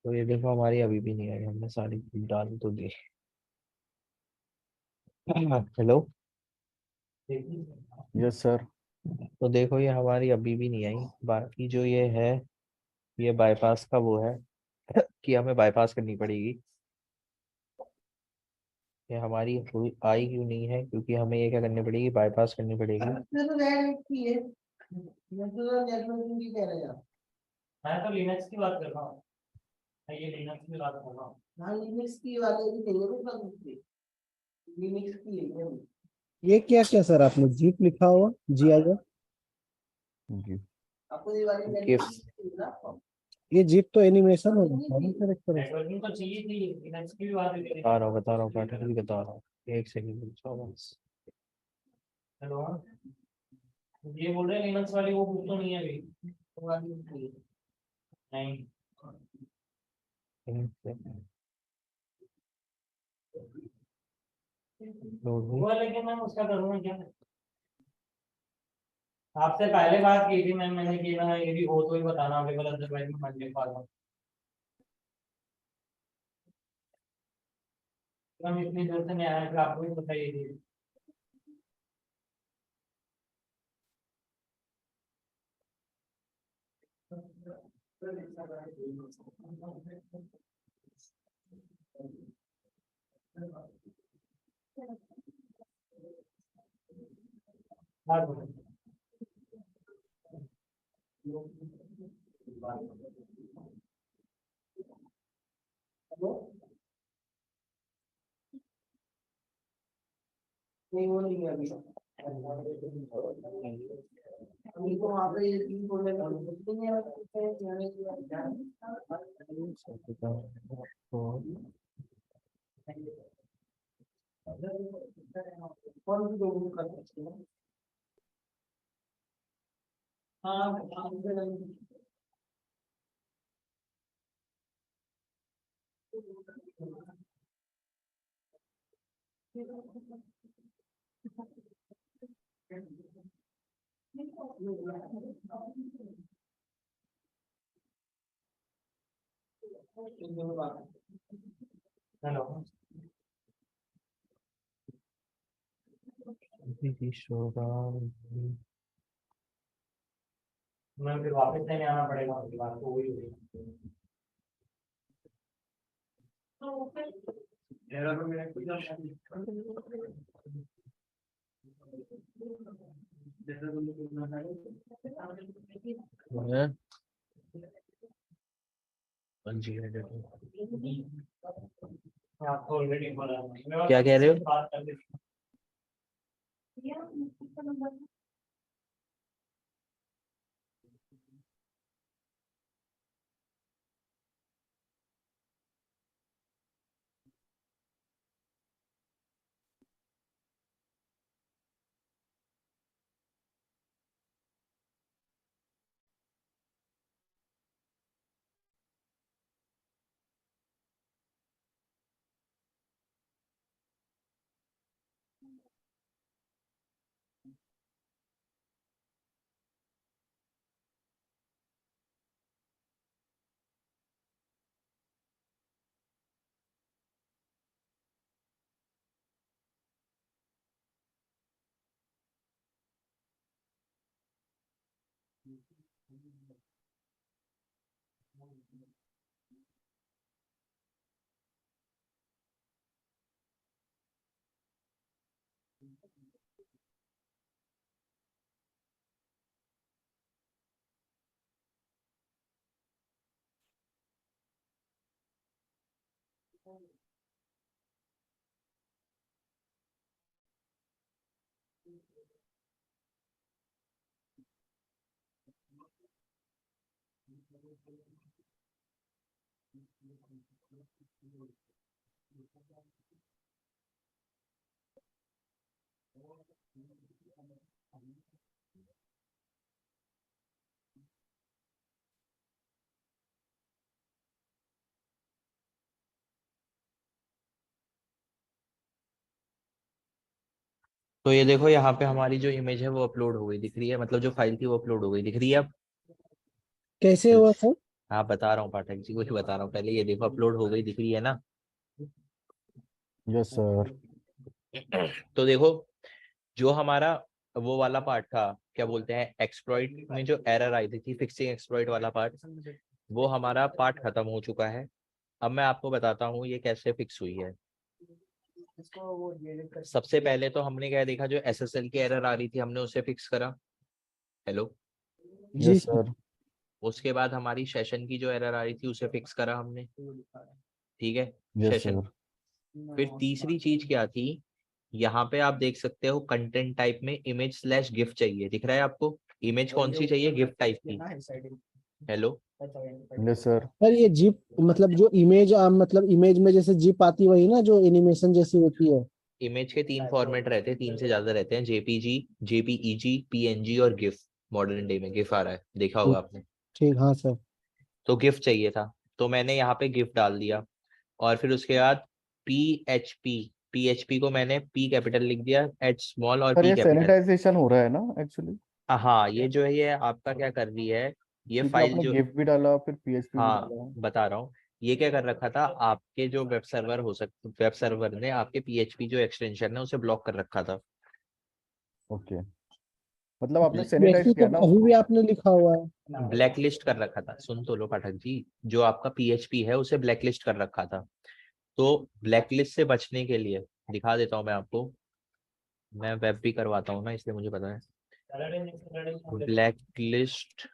तो ये देखो हमारी अभी भी नहीं आई, हमने सारी डाल तो दी। Hello, yes sir. तो देखो ये हमारी अभी भी नहीं आई। बाकी जो ये है, ये बाईपास का वो है कि हमें बाईपास करनी पड़ेगी। ये हमारी हुई आई क्यों नहीं है? क्योंकि हमें ये क्या करनी पड़ेगी, बाईपास करनी पड़ेगी। फिर तो रेड की है, मैं तो नेटवर्किंग की कह रहे हैं आप। मैं तो लिनक्स की बात कर रहा हूँ। मैं ये लिनक्स की बात कर रहा हूँ। हाँ लिनक्स की वाले भी नहीं है कोई बात नहीं, लिनक्स की है ये। ये क्या क्या सर आपने जीप लिखा हुआ जी आ गया। जी। आपको ये वाली गिफ्ट नेटवर्किंग की ना। ये जीप तो एनिमेशन हो जाता है ना सर एक तरह से। नेटवर्किंग तो चाहिए थी, लिनक्स की भी बात है। बता रहा हूँ पैटर्न भी बता रहा हूँ। एक सेकंड रुक जाओ बस। हेलो, ये बोल रहे हैं लिनक्स वाली वो बुक तो नहीं है अभी। वो वाली नहीं है। नहीं, एक second। लोड हुई। वो है, लेकिन मैं उसका करूँगा क्या? आपसे पहले बात की थी मैंने कि ना ये भी हो तो ही बताना अवेलेबल, अदरवाइज मैं मंडे को आ जाऊँ। हम इतनी देर से नहीं आए, फिर आपको भी बताइए थी। हाँ, नहीं वो नहीं है अभी, अभी तो वहाँ पे ये चीज बोलने का नहीं है, जाने की कौन सी दोनों कर सकते हैं। हाँ हेलो, मैं फिर वापस नहीं आना पड़ेगा, उसके बाद तो वही होगी। एरर में मेरा कोई जैसे तुम लोग ना है? हाँ जी, है देखो। आपको ऑलरेडी बोला है। क्या कह रहे हो? बात कर लेते हैं। तो ये देखो यहाँ पे हमारी जो इमेज है वो अपलोड हो गई दिख रही है, मतलब जो फाइल थी वो अपलोड हो गई दिख रही है अब। कैसे हुआ सर? हाँ बता रहा हूँ पाठक जी, वही बता रहा हूँ, पहले ये देखो अपलोड हो गई दिख रही है ना। Yes sir. तो देखो जो हमारा वो वाला पार्ट था, क्या बोलते हैं, एक्सप्लॉइट में जो एरर आई थी फिक्सिंग एक्सप्लॉइट वाला पार्ट, वो हमारा पार्ट खत्म हो चुका है। अब मैं आपको बताता हूँ ये कैसे फिक्स हुई है। सबसे पहले तो हमने क्या देखा, जो एसएसएल की एरर आ रही थी हमने उसे फिक्स करा। हेलो। जी यस सर। सर। उसके बाद हमारी सेशन की जो एरर आ रही थी उसे फिक्स करा हमने, ठीक है, यस सेशन। सर। फिर तीसरी चीज क्या थी, यहाँ पे आप देख सकते हो कंटेंट टाइप में इमेज स्लैश गिफ चाहिए, दिख रहा है आपको? इमेज कौन सी चाहिए, गिफ्ट टाइप की। हेलो। Yes sir. सर ये जिप मतलब जो इमेज मतलब इमेज में जैसे जिप आती वही ना जो एनिमेशन जैसी होती है? इमेज के 3 फॉर्मेट रहते हैं, 3 से ज्यादा रहते हैं, जेपीजी, जेपीईजी, पीएनजी और गिफ। मॉडर्न डे में गिफ आ रहा है, देखा होगा आपने। ठीक, हाँ सर। तो गिफ्ट चाहिए था, तो मैंने यहाँ पे गिफ्ट डाल दिया। और फिर उसके बाद पीएचपी, पीएचपी को मैंने पी कैपिटल लिख दिया, एच स्मॉल और सर पी ये कैपिटल। सैनिटाइजेशन हो रहा है ना एक्चुअली, हाँ ये जो है ये आपका क्या कर रही है, ये क्योंकि फाइल आपने जो, गिफ्ट भी डाला फिर पीएचपी भी हाँ डाला। बता रहा हूँ, ये क्या कर रखा था, आपके जो वेब सर्वर हो सकते, वेब सर्वर ने आपके पीएचपी जो एक्सटेंशन है उसे ब्लॉक कर रखा था। ओके, मतलब आपने वैसे सैनिटाइज तो किया ना अभी उसको। भी आपने लिखा हुआ है। ब्लैक लिस्ट कर रखा था, सुन तो लो पाठक जी, जो आपका पीएचपी है उसे ब्लैक लिस्ट कर रखा था। तो ब्लैक लिस्ट से बचने के लिए दिखा देता हूँ मैं आपको, मैं वेब भी करवाता हूँ ना इसलिए मुझे पता है। Black list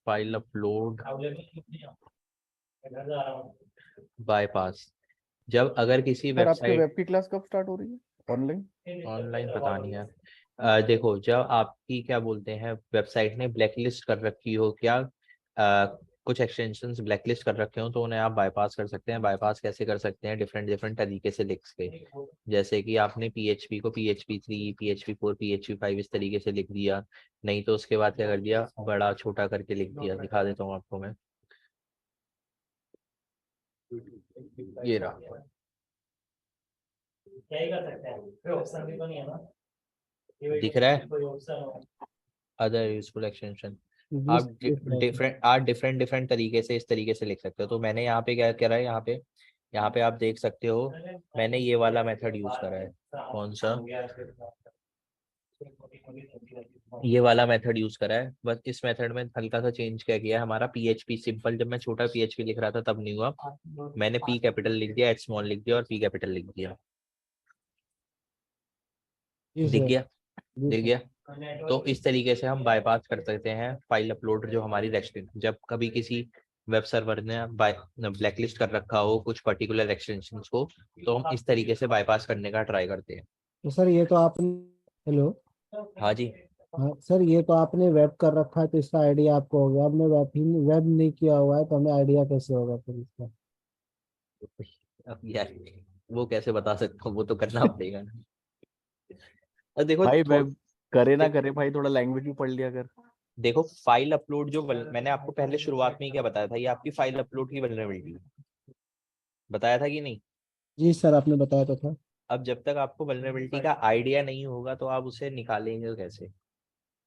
file upload bypass, जब अगर किसी सर आपके वेबसाइट, वेब की क्लास कब स्टार्ट हो रही है ऑनलाइन? ऑनलाइन पता नहीं है, देखो जब आपकी क्या बोलते हैं वेबसाइट ने ब्लैक लिस्ट कर रखी हो, क्या कुछ एक्सटेंशंस ब्लैक लिस्ट कर रखे हो तो उन्हें आप बाईपास कर सकते हैं। बाईपास कैसे कर सकते हैं, डिफरेंट डिफरेंट तरीके से लिख के, जैसे कि आपने पीएचपी को PHP 3, PHP 4, PHP 5 इस तरीके से लिख दिया, नहीं तो उसके बाद क्या कर दिया, बड़ा छोटा करके लिख दिया। दिखा देता हूँ आपको मैं, ये रहा। क्या ही कर सकते हैं, कोई ऑप्शन भी तो नहीं है ना। दिख रहा है कोई option other useful extension. Yes, आप yes, right. डिफरेंट डिफरेंट तरीके से इस तरीके से लिख सकते हो। तो मैंने यहाँ पे क्या करा है, यहाँ पे आप देख सकते हो, मैंने ये वाला मेथड यूज करा है। कौन सा, ये वाला मेथड यूज करा है। बस इस मेथड में हल्का सा चेंज क्या किया है, हमारा पीएचपी सिंपल, जब मैं छोटा पीएचपी लिख रहा था तब नहीं हुआ, मैंने पी कैपिटल लिख दिया, एच स्मॉल लिख दिया और पी कैपिटल लिख दिया। जी दिख सर। गया, जी दिख सर। गया। तो इस तरीके से हम बाईपास कर सकते हैं फाइल अपलोड जो हमारी रेस्ट्रिक्ट, जब कभी किसी वेब सर्वर ने ब्लैकलिस्ट कर रखा हो कुछ पर्टिकुलर एक्सटेंशंस को, तो हम इस तरीके से बाईपास करने का ट्राई करते हैं। तो सर ये तो आपने, हेलो, हाँ जी। हाँ सर ये तो आपने वेब कर रखा है तो इसका आइडिया आपको हो गया। आपने वेब नहीं किया हुआ है तो हमें आइडिया कैसे होगा फिर इसका? अब यार वो कैसे बता सकता हूँ, वो तो करना पड़ेगा ना। और देखो भाई थोड़ा, वेब करे ना करे भाई, थोड़ा लैंग्वेज भी पढ़ लिया कर। देखो फाइल अपलोड जो मैंने आपको पहले शुरुआत में ही क्या बताया था, ये आपकी फाइल अपलोड की वल्नरेबिलिटी बताया था कि नहीं। जी सर आपने बताया तो था। अब जब तक आपको वल्नरेबिलिटी का आइडिया नहीं होगा तो आप उसे निकालेंगे कैसे,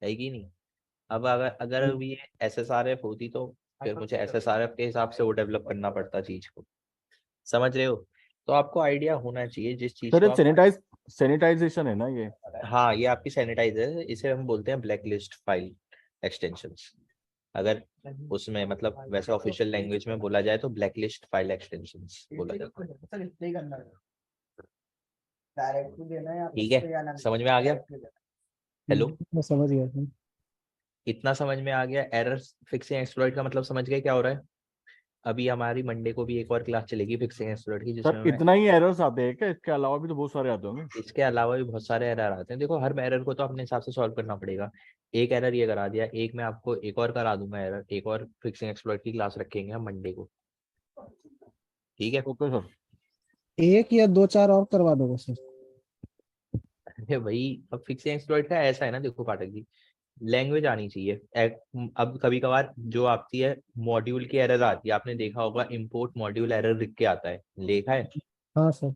है कि नहीं। अब अगर अगर अभी ये SSRF होती तो फिर मुझे SSRF के हिसाब से वो डेवलप करना पड़ता चीज को, समझ रहे हो। तो आपको आइडिया होना चाहिए जिस चीज सर को ये आप, सैनिटाइजेशन है ना ये? हाँ ये आपकी सैनिटाइजर है, इसे हम बोलते हैं ब्लैक लिस्ट फाइल एक्सटेंशंस। अगर उसमें मतलब वैसे ऑफिशियल लैंग्वेज में बोला जाए तो ब्लैक लिस्ट फाइल एक्सटेंशंस बोला जाता है। सर इसलिए करना है, डायरेक्ट देना है, ठीक है, समझ में आ गया। हेलो, मैं समझ गया सर। इतना समझ में आ गया। एरर फिक्सिंग एक्सप्लॉइट का मतलब समझ गए क्या हो रहा है। अभी हमारी मंडे को भी एक और क्लास चलेगी फिक्सिंग एक्सप्लॉइट की, सर जिसमें मैं, इतना ही एरर्स आते हैं क्या? इसके अलावा भी तो बहुत सारे आते होंगे। इसके अलावा भी बहुत सारे एरर आते हैं। देखो हर एरर को तो अपने हिसाब से सॉल्व करना पड़ेगा। एक एरर ये करा दिया, एक मैं आपको एक और करा दूंगा एरर, एक और फिक्सिंग एक्सप्लॉइट की क्लास रखेंगे हम मंडे को, ठीक है। Okay sir. एक या दो चार और करवा दोगे सर? अरे भाई अब फिक्सिंग एक्सप्लॉइट का ऐसा है ना, देखो पाठक जी, लैंग्वेज आनी चाहिए। अब कभी कभार जो आती है मॉड्यूल की एरर आती है, आपने देखा होगा इंपोर्ट मॉड्यूल एरर लिख के आता है, देखा है? हाँ सर।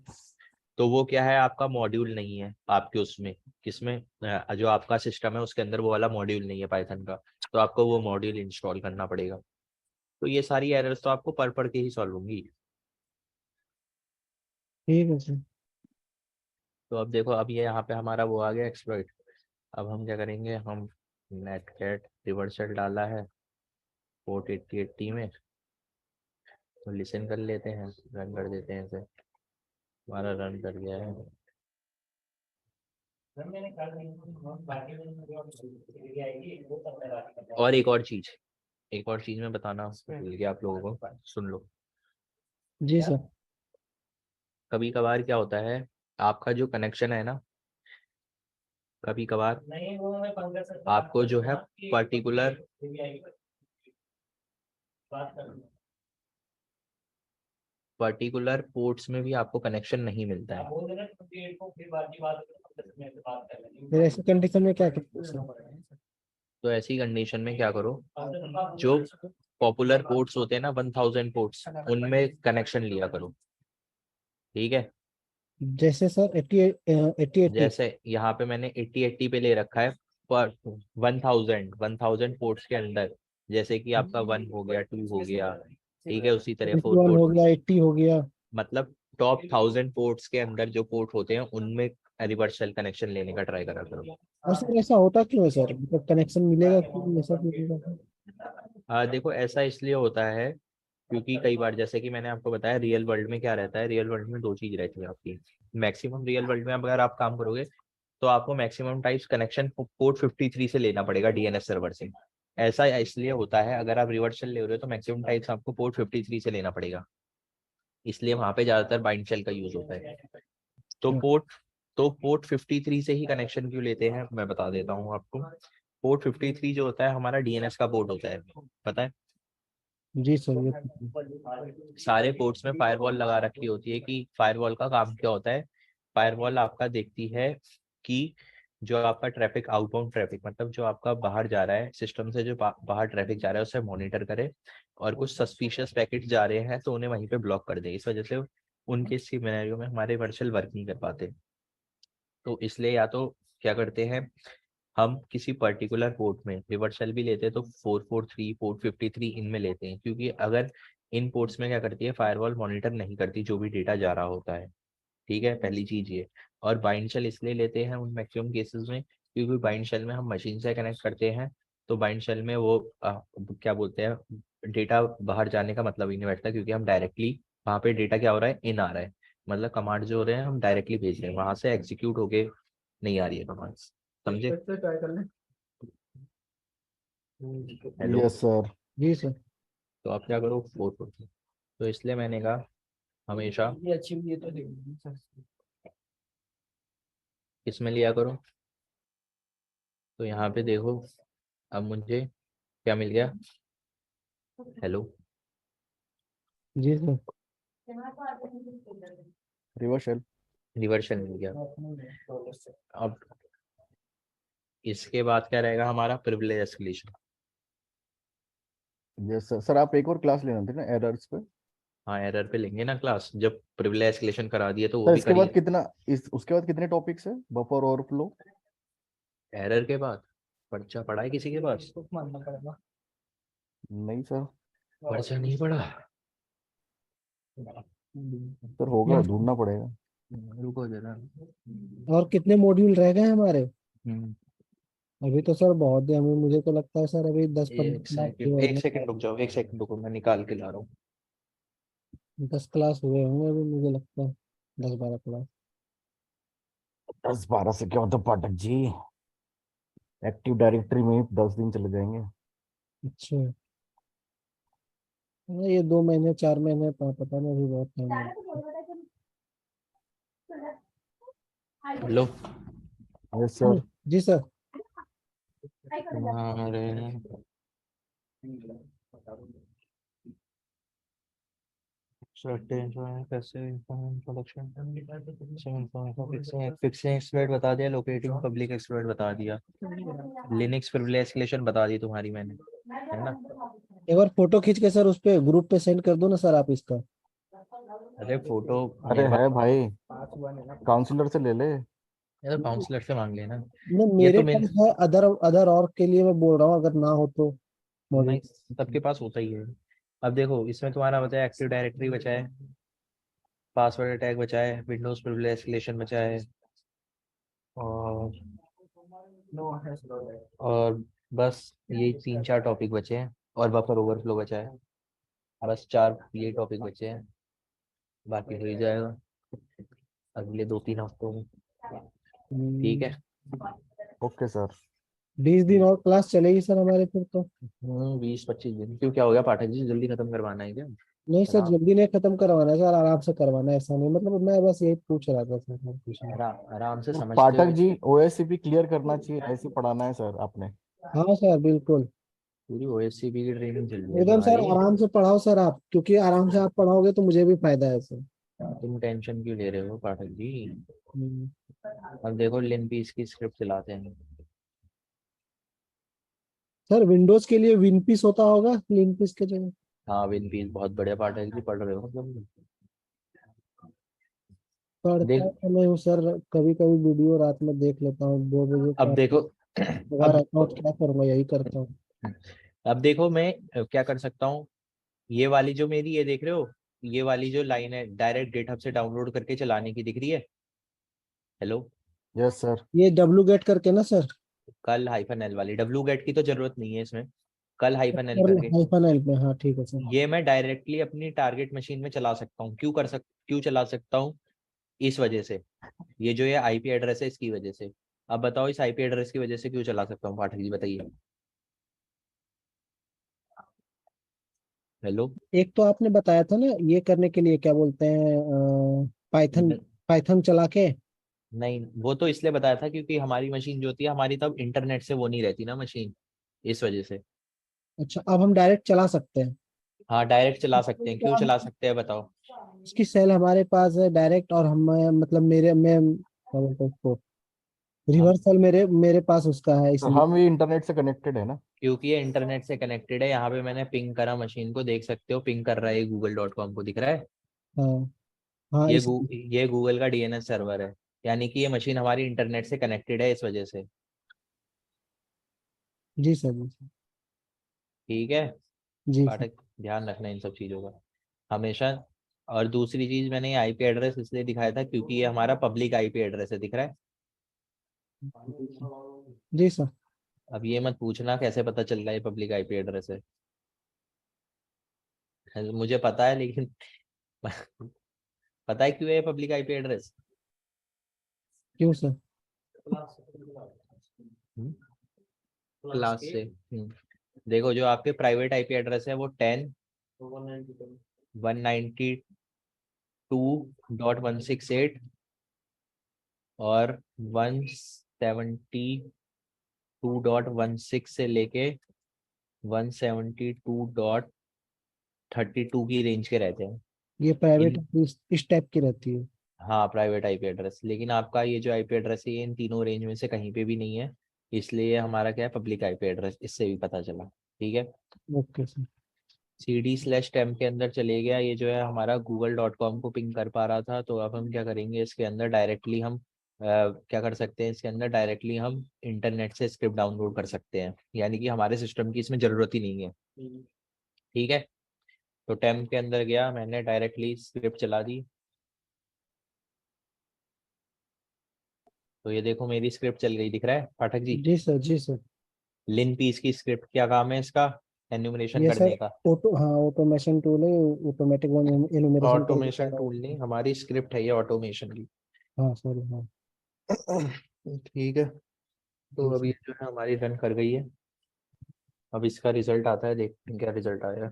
तो वो क्या है, आपका मॉड्यूल नहीं है आपके उसमें, किसमें जो आपका सिस्टम है उसके अंदर वो वाला मॉड्यूल नहीं है पाइथन का, तो आपको वो मॉड्यूल इंस्टॉल करना पड़ेगा। तो ये सारी एरर्स तो आपको पढ़ पढ़ के ही सॉल्व होंगी। ठीक है सर। तो अब देखो, अब ये यहाँ पे हमारा वो आ गया एक्सप्लॉइट। अब हम क्या करेंगे, हम नेट कैट रिवर्सल डाला है पोर्ट 8080 में, तो लिसन कर लेते हैं, रन कर देते हैं इसे। हमारा रन कर गया है। सर मैंने कल बाकी जो आएगी वो सब मैं बात करता हूँ। और एक और चीज मैं बताना भूल गया आप लोगों को, सुन लो। जी सर। कभी कभार क्या होता है, आपका जो कनेक्शन है ना, कभी कभार नहीं वो मैं पंकज सर से आपको बात जो है करता हूँ, पर्टिकुलर बात कर लूँ। पोर्ट्स में भी आपको कनेक्शन नहीं मिलता है। आप बोल देना 28 को फिर बाकी बात में से बात कर लेंगे। फिर ऐसी कंडीशन में क्या करें सर? तो ऐसी कंडीशन में क्या करो, जो पॉपुलर पोर्ट्स होते हैं ना 1000 पोर्ट्स, उनमें कनेक्शन लिया करो, ठीक है? जैसे सर 80 जैसे यहाँ पे मैंने 8080 पे ले रखा है, पर 1000 पोर्ट्स के अंदर, जैसे कि आपका 1 हो गया, 2 हो गया, ठीक है, उसी तरह 4 81 हो पोर्ट, गया, 80 हो गया। मतलब टॉप 1000 पोर्ट्स के अंदर जो पोर्ट होते हैं उनमें रिवर्सल कनेक्शन लेने का ट्राई करा करो। और सर ऐसा होता क्यों है सर, मतलब कनेक्शन मिलेगा क्यों, ऐसा क्यों मिलेगा सर? देखो ऐसा इसलिए होता है क्योंकि कई बार, जैसे कि मैंने आपको बताया, रियल वर्ल्ड में क्या रहता है, रियल वर्ल्ड में दो चीज रहती है आपकी मैक्सिमम। रियल वर्ल्ड में अगर आप काम करोगे तो आपको मैक्सिमम टाइप्स कनेक्शन पोर्ट 53 से लेना पड़ेगा डीएनएस सर्वर से। ऐसा इसलिए होता है, अगर आप रिवर्सल ले रहे हो तो मैक्सिमम टाइप्स आपको पोर्ट 53 से लेना पड़ेगा, इसलिए वहां पे ज्यादातर बाइंड शेल का यूज होता है। तो अच्छा। पोर्ट 53 से ही कनेक्शन क्यों लेते हैं, मैं बता देता हूँ आपको। पोर्ट 53 जो होता है हमारा डीएनएस का पोर्ट होता है, पता है? जी सर, ये सारे पोर्ट्स में फायरवॉल लगा रखी होती है, कि फायरवॉल का काम क्या होता है, फायरवॉल आपका देखती है कि जो आपका ट्रैफिक, आउटबाउंड ट्रैफिक, मतलब जो आपका बाहर जा रहा है सिस्टम से, जो बाहर ट्रैफिक जा रहा है उसे मॉनिटर करे, और कुछ सस्पिशियस पैकेट जा रहे हैं तो उन्हें वहीं पे ब्लॉक कर दे। इस वजह से उनके सिनेरियो में हमारे वर्चुअल वर्क नहीं कर पाते। तो इसलिए या तो क्या करते हैं, हम किसी पर्टिकुलर पोर्ट में रिवर्सल भी लेते हैं तो 443 453 इनमें लेते हैं, क्योंकि अगर इन पोर्ट्स में क्या करती है, फायरवॉल मॉनिटर नहीं करती जो भी डेटा जा रहा होता है, ठीक है, पहली चीज ये। और बाइंड शेल इसलिए लेते हैं उन मैक्सिमम केसेस में, क्योंकि बाइंड शेल में हम मशीन से कनेक्ट करते हैं, तो बाइंड शेल में वो क्या बोलते हैं, डेटा बाहर जाने का मतलब ही नहीं बैठता, क्योंकि हम डायरेक्टली वहाँ पे डेटा क्या हो रहा है, इन आ रहा है, मतलब कमांड जो हो रहे हैं हम डायरेक्टली भेज रहे हैं, वहां से एग्जीक्यूट होके नहीं आ रही है कमांड, समझे? हेलो। Yes sir. जी सर। तो आप क्या करो, 443। तो इसलिए मैंने कहा हमेशा ये अच्छी हुई है तो देख सर। किसमें लिया करो। तो यहाँ पे देखो, अब मुझे क्या मिल गया, हेलो, जी सर। रिवर्सल। रिवर्शन मिल गया। अब इसके बाद क्या रहेगा हमारा, privilege escalation. Yes sir. Sir आप एक और क्लास लेना थे ना एरर्स पे? हाँ, एरर पे लेंगे ना क्लास, जब प्रिविलेज एस्केलेशन करा दिए तो वो सर भी इसके बाद करिए। कितना, इस उसके बाद कितने टॉपिक्स है, बफर ओवरफ्लो? एरर के बाद पर्चा पढ़ा है किसी के पास? तो मानना पड़ेगा। नहीं सर। पर्चा नहीं पढ़ा? सर होगा, ढूंढना पड़ेगा। रुको जरा। और कितने मॉड्यूल रह गए हैं हमारे? हम्म, अभी तो सर बहुत है, हमें मुझे तो लगता है सर अभी 10-15 एक क्लास सेकंड, हुए एक होंगे। सेकंड रुक जाओ, एक सेकंड रुको, मैं निकाल के ला रहा हूँ। 10 क्लास हुए होंगे अभी, मुझे लगता है 10-12 क्लास। 10-12 से क्या होता पाठक जी, एक्टिव डायरेक्टरी में ही 10 दिन चले जाएंगे। अच्छा। ये 2 महीने 4 महीने पता नहीं, अभी बहुत टाइम है। हेलो। Yes sir. जी सर। फिक्सिंग एक्सप्लोइट बता दिया, लोकेटिंग पब्लिक एक्सप्लोइट बता दिया, लिनक्स प्रिविलेज एस्केलेशन बता दी तुम्हारी मैंने, है ना। एक बार फोटो खींच के सर उस पे ग्रुप पे सेंड कर दो ना सर आप इसका। अरे फोटो अरे मेरे पास, है भाई, काउंसलर से ले ले। ये तो काउंसलर से मांग लेना। नहीं ये मेरे तो मेरे, पास है, अदर अदर और के लिए मैं बोल रहा हूँ, अगर ना हो तो नहीं, मौजूद। सबके पास होता ही है। अब देखो इसमें तुम्हारा बचा है एक्टिव डायरेक्टरी बचा है, पासवर्ड अटैक बचा है, विंडोज प्रिविलेज एस्केलेशन बचा है, और और बस यही 3-4 टॉपिक बचे हैं, और बफर ओवरफ्लो बचा है। बस 4 ये टॉपिक बचे हैं, बाकी हो ही जाएगा अगले 2-3 हफ्तों में। ठीक है। 20 दिन और क्लास चलेगी सर हमारे फिर तो। 20-25 दिन क्यों, क्या हो गया पाठक जी, जल्दी खत्म करवाना है क्या? नहीं सर आराम, जल्दी नहीं खत्म करवाना है सर, आराम से करवाना है, ऐसा नहीं, मतलब मैं बस यही पूछ रहा था सर और कुछ नहीं। आराम से समझते पाठक हुए। जी, ओएससीपी क्लियर करना चाहिए, ऐसे पढ़ाना है सर आपने। हाँ सर बिल्कुल। पूरी ओएससीपी की ट्रेनिंग चल रही है एकदम सर तुम्हारी। आराम से पढ़ाओ सर आप, क्योंकि आराम से आप पढ़ाओगे तो मुझे भी फायदा है सर। तुम टेंशन क्यों ले रहे हो पाठक जी? हम्म। अब देखो लिनपीस की स्क्रिप्ट चलाते हैं। सर विंडोज के लिए विनपीस होता होगा लिनपीस के जगह। हाँ विनपीस बहुत बढ़िया पाठक जी, पढ़ रहे हो मतलब। पढ़ता देख, तो नहीं हूँ सर, कभी कभी वीडियो रात में देख लेता हूँ 2 बजे अब का। देखो लगा अब रहता हूँ, क्या करूँगा, यही करता हूँ। अब देखो मैं क्या कर सकता हूँ। ये वाली जो मेरी, ये देख रहे हो, ये वाली जो लाइन है डायरेक्ट गिटहब से डाउनलोड करके चलाने की दिख रही है। हेलो। Yes sir. ये डब्लू गेट करके ना सर। कल हाइफन एल वाली, डब्लू गेट की तो जरूरत नहीं है इसमें, कल हाइफन एल कर करके। हाइफन एल पे, हाँ ठीक है सर। ये मैं डायरेक्टली अपनी टारगेट मशीन में चला सकता हूँ। क्यों चला सकता हूँ? इस वजह से, ये जो ये आईपी एड्रेस है इसकी वजह से। अब बताओ इस आईपी एड्रेस की वजह से क्यों चला सकता हूँ पाठक जी, बताइए। हेलो। एक तो आपने बताया था ना ये करने के लिए, क्या बोलते हैं, पाइथन, न- पाइथन चला के। नहीं, वो तो इसलिए बताया था क्योंकि हमारी मशीन जो होती है हमारी, तब इंटरनेट से वो नहीं रहती ना मशीन, इस वजह से। अच्छा अब हम डायरेक्ट चला सकते हैं। हाँ डायरेक्ट चला सकते हैं, क्यों चला सकते हैं बताओ। इसकी सेल हमारे पास है डायरेक्ट, और हम मतलब मेरे में क्या बोलते हैं उसको, हम, रिवर्स सेल मेरे मेरे पास उसका है तो इसलिए। हम ये इंटरनेट से कनेक्टेड है ना। क्योंकि ये इंटरनेट से कनेक्टेड है, यहाँ पे मैंने पिंग करा मशीन को, देख सकते हो पिंग कर रहा है, google.com को दिख रहा है। हाँ हाँ ये इस। ये गूगल का डीएनएस सर्वर है, यानी कि ये मशीन हमारी इंटरनेट से कनेक्टेड है इस वजह से। जी सर जी सर। ठीक है जी सर। पाठक, ध्यान रखना इन सब चीज़ों का हमेशा। और दूसरी चीज़, मैंने ये आईपी एड्रेस इसलिए दिखाया था क्योंकि ये हमारा पब्लिक आईपी एड्रेस है, दिख रहा है। जी सर। अब ये मत पूछना कैसे पता चल रहा है पब्लिक आईपी एड्रेस है, मुझे पता है लेकिन पता है क्यों है ये पब्लिक आईपी एड्रेस? क्यों सर। क्लास से। देखो जो आपके प्राइवेट आईपी एड्रेस है वो 10.192.168 और 172.16 से लेके 172.32 की रेंज के रहते हैं ये प्राइवेट इन। इस टाइप की रहती है। हाँ प्राइवेट आईपी एड्रेस, लेकिन आपका ये जो आईपी एड्रेस है ये इन तीनों रेंज में से कहीं पे भी नहीं है, इसलिए ये हमारा क्या है पब्लिक आईपी एड्रेस, इससे भी पता चला। ठीक है। Okay sir. cd/temp के अंदर चले गया, ये जो है हमारा google.com को पिंग कर पा रहा था, तो अब हम क्या करेंगे इसके अंदर डायरेक्टली हम क्या कर सकते हैं, इसके अंदर डायरेक्टली हम इंटरनेट से स्क्रिप्ट डाउनलोड कर सकते हैं, यानी कि हमारे सिस्टम की इसमें ज़रूरत ही नहीं है। ठीक है। तो टेम्प के अंदर गया, मैंने डायरेक्टली स्क्रिप्ट चला दी, तो ये देखो मेरी स्क्रिप्ट चल गई, दिख रहा है पाठक जी। जी सर जी सर। लिन पीस की स्क्रिप्ट, क्या काम है इसका, एन्यूमरेशन ये सर करने का। ऑटो, हाँ ऑटोमेशन टूल है, ऑटोमेटिक एनुमरेशन कर देता ऑटोमेशन है। टूल नहीं, हमारी स्क्रिप्ट है ये ऑटोमेशन की। हाँ सर हाँ। ठीक है। तो जी अब ये सर। जो है हमारी रन कर गई है, अब इसका रिजल्ट आता है, देखते हैं क्या रिजल्ट आया।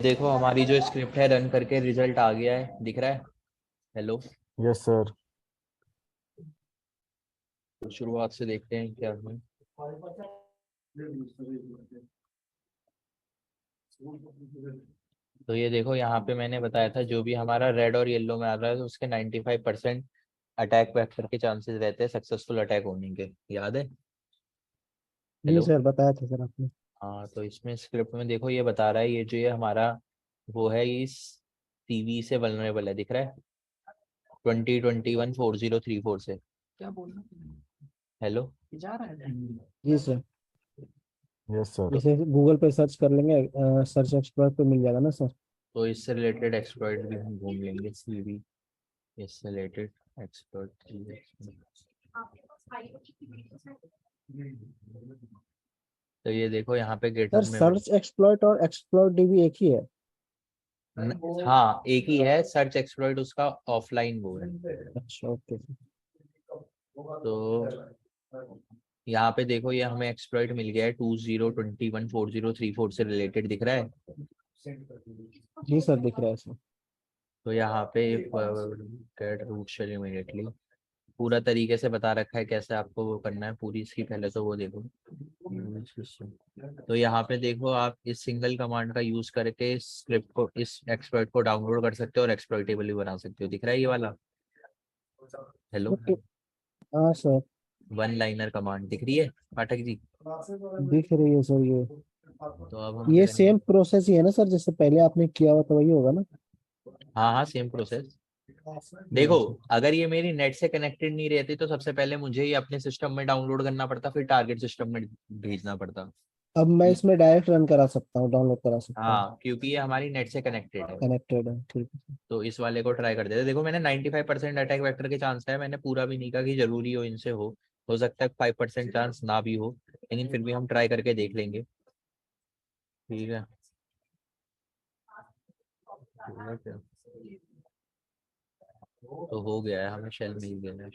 देखो हमारी जो स्क्रिप्ट है रन करके रिजल्ट आ गया है, दिख रहा है? Hello, yes sir. तो शुरुआत से देखते हैं क्या है। तो ये देखो यहाँ पे मैंने बताया था जो भी हमारा रेड और येलो में आ रहा है तो उसके 95% अटैक वेक्टर के चांसेस रहते हैं सक्सेसफुल अटैक होने के, याद है? जी हेलो, सर, बताया था सर आपने। हाँ तो इसमें स्क्रिप्ट में देखो ये बता रहा है ये जो ये हमारा वो है इस टीवी से वल्नरेबल है, दिख रहा है 2021-4034 से। क्या बोल रहे हैं? हेलो, जा रहा है। जी सर, यस सर। इसे गूगल पे सर्च कर लेंगे, सर्च एक्सप्लोर पे मिल जाएगा ना सर। तो इससे रिलेटेड एक्सप्लॉइट भी हम घूम लेंगे, सीवी इससे रिलेटेड एक्सप्लॉइट। तो ये देखो यहाँ पे सर गेटअप में सर्च एक्सप्लॉइट और एक्सप्लॉइट डीबी एक ही है? हाँ एक ही है, सर्च एक्सप्लॉइट उसका ऑफलाइन वो है। अच्छा, ओके। तो यहाँ पे देखो ये हमें एक्सप्लॉइट मिल गया है 2021-4034 से रिलेटेड, दिख रहा है? जी सर, दिख रहा है सर। तो यहाँ पे गेट रूट शेल इमीडिएटली पूरा तरीके से बता रखा है कैसे आपको वो करना है पूरी इसकी, पहले तो वो देखो। तो यहाँ पे देखो आप इस सिंगल कमांड का यूज करके इस स्क्रिप्ट को, इस एक्सप्लॉइट को डाउनलोड कर सकते हो और एक्सप्लॉइटेबल भी बना सकते हो, दिख रहा है ये वाला? Hello, okay. हाँ सर, वन लाइनर कमांड दिख रही है पाठक जी? दिख रही है सर ये। तो अब हम ये करेंगे, सेम प्रोसेस ही है ना सर, जैसे पहले आपने किया हुआ तो वही होगा ना? हाँ हाँ सेम प्रोसेस। देखो अगर ये मेरी नेट से कनेक्टेड नहीं रहती तो सबसे पहले मुझे ही अपने सिस्टम में डाउनलोड करना पड़ता, फिर टारगेट सिस्टम में भेजना पड़ता। अब मैं इसमें डायरेक्ट रन करा सकता हूँ, डाउनलोड करा सकता हूँ? हाँ क्योंकि ये हमारी नेट से कनेक्टेड है। कनेक्टेड है, ठीक है। तो इस वाले को ट्राई कर देते हैं। देखो मैंने 95% अटैक वेक्टर के चांस है, मैंने पूरा भी नहीं कहा कि जरूरी हो इनसे हो सकता है 5% चांस ना भी हो, लेकिन फिर भी हम ट्राई करके देख लेंगे, ठीक है? ठीक है, तो हो गया है, हमें शेल मिल गया है।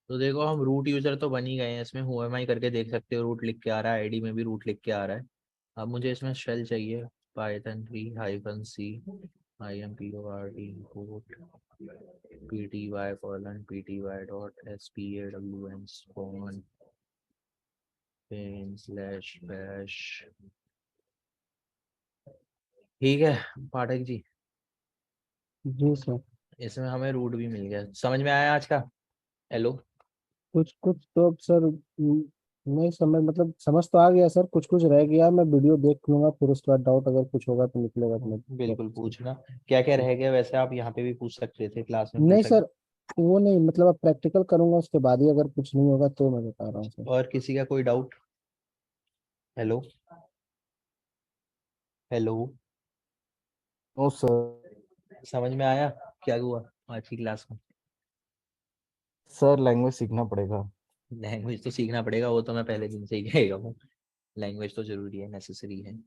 तो देखो हम रूट यूजर तो बन ही गए हैं, इसमें whoami करके देख सकते हो, रूट लिख के आ रहा है, आईडी में भी रूट लिख के आ रहा है। अब मुझे इसमें शेल चाहिए, python 3-c import import pty:/ptawn spawn /bash। ठीक है पाठक जी, जी सर। इसमें हमें रूट भी मिल गया, समझ में आया आज का? हेलो, कुछ कुछ तो अब सर नहीं समझ, मतलब समझ तो आ गया सर, कुछ कुछ रह गया, मैं वीडियो देख लूंगा, फिर उसके बाद डाउट अगर कुछ होगा तो निकलेगा तो मैं बिल्कुल पूछना, क्या क्या रह गया वैसे आप यहाँ पे भी पूछ सकते थे, क्लास में नहीं पूछ सकते। सर, वो नहीं, मतलब अब प्रैक्टिकल करूंगा उसके बाद ही अगर कुछ नहीं होगा तो मैं बता रहा हूँ सर। और किसी का कोई doubt? Hello, hello, no sir. समझ में आया क्या हुआ आज की क्लास में? सर लैंग्वेज सीखना पड़ेगा। लैंग्वेज तो सीखना पड़ेगा, वो तो मैं पहले दिन से ही कहेगा हूँ, लैंग्वेज तो जरूरी है, नेसेसरी है।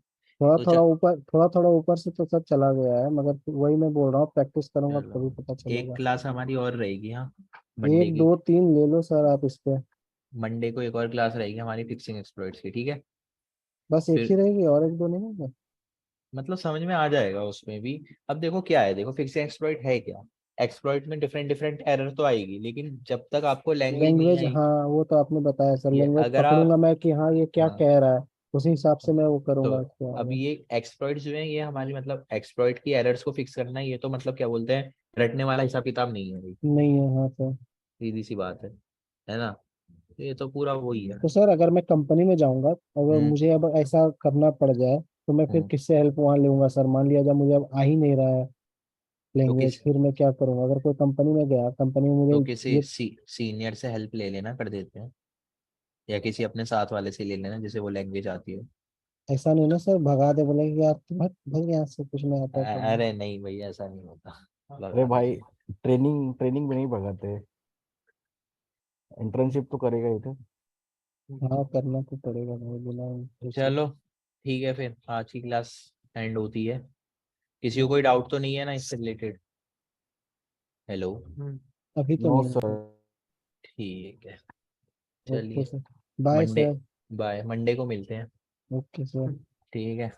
थोड़ा तो थोड़ा ऊपर, थोड़ा थोड़ा ऊपर से तो सब चला गया है, मगर वही मैं बोल रहा हूँ, प्रैक्टिस करूंगा चलो तभी पता एक चलेगा। क्लास हमारी और रहेगी, हाँ मंडे एक की। दो तीन ले लो सर आप इस पे। मंडे को एक और क्लास रहेगी हमारी फिक्सिंग एक्सप्लॉइट्स की, ठीक है? बस एक फिर ही रहेगी और एक दो नहीं होगा? मतलब समझ में आ जाएगा उसमें भी। अब देखो क्या है, देखो फिक्सिंग एक्सप्लॉइट है क्या, एक्सप्लॉइट में डिफरेंट डिफरेंट एरर तो आएगी, लेकिन जब तक आपको लैंग्वेज नहीं लैंग्वेज, हाँ आएगी, वो तो आपने बताया सर, ये लैंग्वेज अगर आप, पकड़ूंगा मैं कि हाँ ये क्या हाँ कह रहा है, उसी हिसाब से मैं वो तो करूंगा क्या अब है। ये एक्सप्लॉइट जो है ये हमारी मतलब एक्सप्लॉइट की एरर्स को फिक्स करना, ये तो मतलब क्या बोलते हैं, रटने वाला हिसाब किताब नहीं है भाई, नहीं है, हाँ सर। सीधी सी बात है ना? ये तो पूरा वही है। तो सर अगर मैं कंपनी में जाऊंगा, अगर हम्म, मुझे अब ऐसा करना पड़ जाए, तो मैं फिर हम्म। किससे हेल्प वहां लूंगा सर? मान लिया जब मुझे अब आ ही नहीं रहा है तो लैंग्वेज, किस फिर मैं क्या करूंगा? अगर कोई कंपनी में गया, कंपनी में तो मुझे किसी ये सीनियर से हेल्प ले लेना, कर देते हैं। या किसी अपने साथ वाले से ले लेना जिसे वो लैंग्वेज आती हो। ऐसा नहीं ना सर, भगा दे बोले कि यार तू भाग भाग यहाँ से, कुछ नहीं आता है करना। अरे नहीं भैया, ऐसा नहीं होता। अरे भगाने भाई, के ट्रेनिंग ट्रेनिंग में नहीं भगाते, इंटर्नशिप तो करेगा ही तो। हाँ करना तो पड़ेगा भाई, बिना internship। चलो ठीक है, फिर आज की क्लास एंड होती है। किसी को कोई डाउट तो नहीं है ना इससे रिलेटेड? हेलो। अभी तो नो नहीं सर। है। ठीक है, ओके चलिए। Sir. Bye Monday, sir. Bye, Monday को मिलते हैं। Okay sir. ठीक है,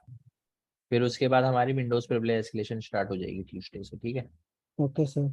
फिर उसके बाद हमारी विंडोज प्रिविलेज एस्केलेशन स्टार्ट हो जाएगी ट्यूसडे से, ठीक है। Okay sir.